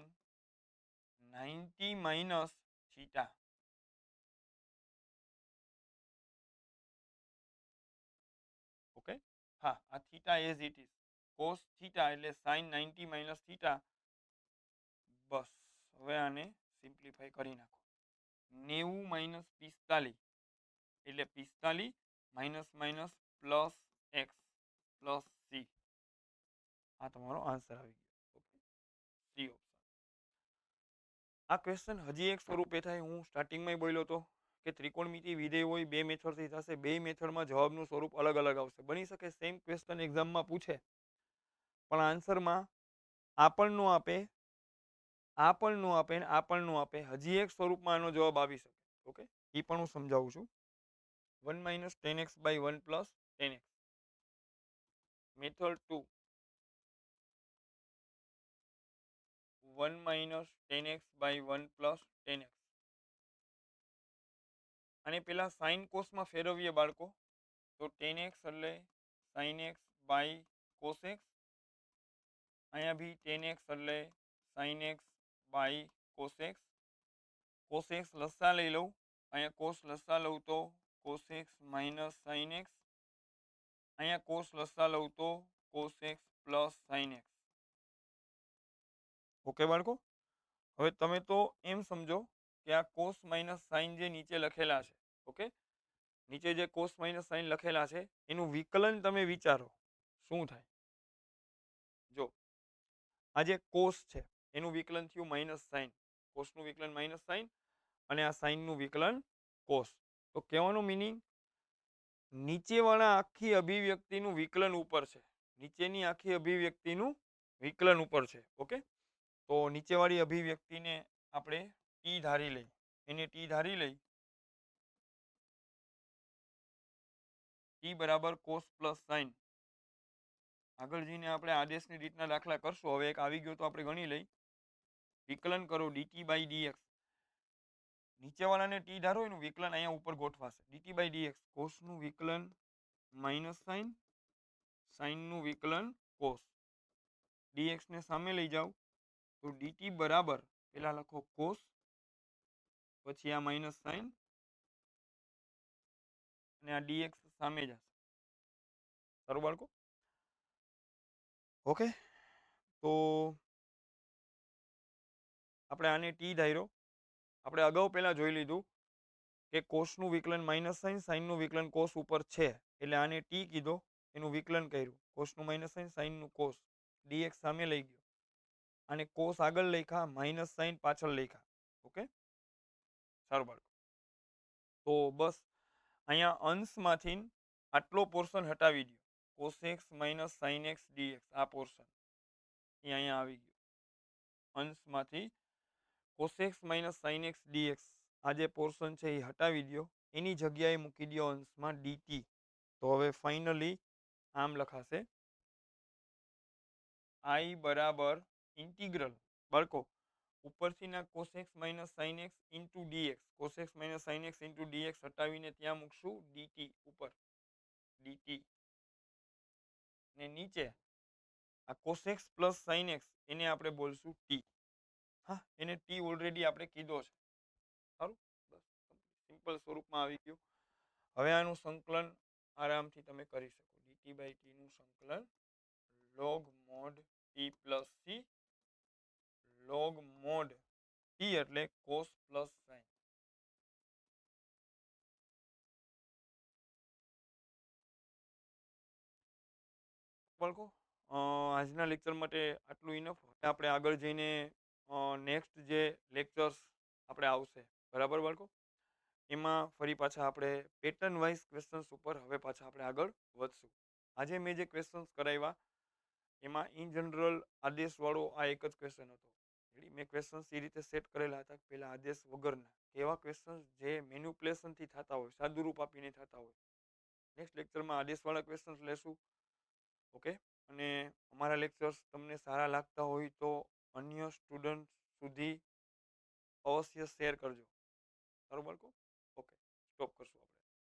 90 માઇનસ થીટા. ઓકે, હા, આ theta as it is cos theta એટલે સાઇન 90 માઇનસ થીટા. બસ, હવે આને સિમ્પ્લિફાઈ કરી નાખો. 90 માઇનસ 45 એટલે 45 minus minus plus x plus C. આ તમારો આન્સર આવી ગયો. Okay, C option. આ ક્વેશ્ચન હજી એક સ્વરૂપે થાય, હું સ્ટાર્ટિંગમાં બોલ્યો હતો કે ત્રિકોણમિતિ વિધેય હોય, બે મેથડથી થશે, બે મેથડમાં જવાબનું સ્વરૂપ અલગ અલગ આવશે. બની શકે સેમ ક્વેશ્ચન એક્ઝામમાં પૂછે પણ આન્સરમાં આ પણ નો આપે, આ પણ નો આપે, આ પણ નો આપે, હજી એક સ્વરૂપમાં આનો જવાબ આવી શકે. ઓકે, એ પણ હું સમજાવું છું. 1 - 10x by 1 plus 10x. Method 2, 1 - 10x by 1 plus 10x. અને પેલા સાઇન કોસમાં ફેરવીએ બાળકો, તો 10x એટલે sin x by cos x. અહીંયા બી 10x એટલે sin x by cos x. cos x લસા લઈ લઉં, અહીંયા cos લસા લઉં તો cos x minus sin x. અહીંયા cos લસા લઉં તો cos x plus sin x. Okay બાળકો, હવે તમે તો એમ સમજો કે આ cos minus sin જે નીચે લખેલા છે, ઓકે, નીચે જે cos minus sin લખેલા છે એનું વિકલન તમે વિચારો શું થાય. જો આ જે cos છે એનું વિકલન થયું માઇનસ સાઇન, કોસનું વિકલન માઇનસ સાઇન અને આ સાઇનનું વિકલન cos. તો કહેવાનું મિનિંગ, નીચેવાળા આખી અભિવ્યક્તિનું વિકલન ઉપર છે, નીચેની આખી અભિવ્યક્તિનું વિકલન ઉપર છે. ઓકે, તો નીચેવાળી અભિવ્યક્તિને આપણે ટી ધારી લઈ, એને ટી ધારી લઈ, ટી બરાબર cos પ્લસ સાઇન. આગળ જઈને આપણે આદેશની રીતના દાખલા કરશું. હવે એક આવી ગયો તો આપણે ગણી લઈ. વિકલન કરો ડીટી બાય ડીએક્સ, નીચેવાળાને ટી ધારો એનું વિકલન અહીંયા ઉપર ગોઠવાશે. ડીટી બાય ડીએક્સ, કોસનું વિકલન માઇનસ સાઇન, સાઇનનું વિકલન કોસ. ડીએક્સ ને સામે લઈ જાઓ તો ડીટી બરાબર પેલા લખો કોસ, પછી આ માઇનસ સાઇન અને આ ડીએક્સ સામે જશે. સારું બાળકો, ઓકે. તો આપણે આને ટી ધાર્યો. આપણે અગાઉ પહેલા જોઈ લીધું કે કોસનું વિકલન માઇનસ સાઇન, સાઇનનું વિકલન કોસ ઉપર છે એટલે આને ટી કીધો, એનું વિકલન કર્યું. કોસનું માઇનસ સાઇન, સાઇનનું કોસ, ડીએક્સ સામે લઈ ગયો, અને કોસ આગળ લખ્યા, માઇનસ સાઇન પાછળ લખ્યા. ઓકે, સારું બાળકો. તો બસ અહીંયા અંશમાંથી આટલો પોર્શન હટાવી દો, cos x minus sin x dx. આ પોર્શન એ અહીંયા આવી ગયો. અંશમાંથી cos x minus sin x dx આ જે પોર્શન છે એ હટાવી દો, એની જગ્યાએ મૂકી દો અંશમાં dt. તો હવે ફાઇનલી આમ લખાશે i બરાબર ઇન્ટિગ્રલ, બાળકો ઉપરથી ના cos x minus sin x into dx, cos x minus sin x into dx હટાવીને ત્યાં મૂકશું dt ઉપર, dt. ને નીચે આ cos x plus sin x એને આપણે બોલશું t. હા, એને t ઓલરેડી આપણે કીધો છે. સારું, બસ સિમ્પલ સ્વરૂપમાં આવી ગયું. હવે આનું સંકલન આરામથી તમે કરી શકો. dt બાય t નું સંકલન log mod t plus c, log mod t એટલે cos plus sin. બાળકો, આજના લેક્ચર માટે આટલું ઇનફ. આપણે આગળ જઈને નેક્સ્ટ જે લેક્ચર્સ આપણે આવશે, બરાબર બાળકો, એમાં ફરી પાછા આપણે પેટર્ન વાઇઝ ક્વેશ્ચન્સ ઉપર હવે પાછા આપણે આગળ વધશું. આજે મેં જે ક્વેશ્ચન્સ કરાવ્યા એમાં ઇન જનરલ આદેશવાળો આ એક જ ક્વેશ્ચન હતો. મેં ક્વેશ્ચન્સ એ રીતે સેટ કરેલા હતા પહેલા આદેશ વગરના, એવા ક્વેશ્ચન્સ જે મેન્યુપ્યુલેશનથી થતા હોય, સાદુરૂપ આપીને થતા હોય. નેક્સ્ટ લેક્ચરમાં આદેશવાળા ક્વેશ્ચન્સ લેશું. ઓકે, અને અમારા લેક્ચર્સ તમને સારા લાગતા હોય તો અન્ય સ્ટુડન્ટ સુધી અવશ્ય શેર કરજો. સારું બાળકો, ઓકે, સ્ટોપ કરશું આપણે.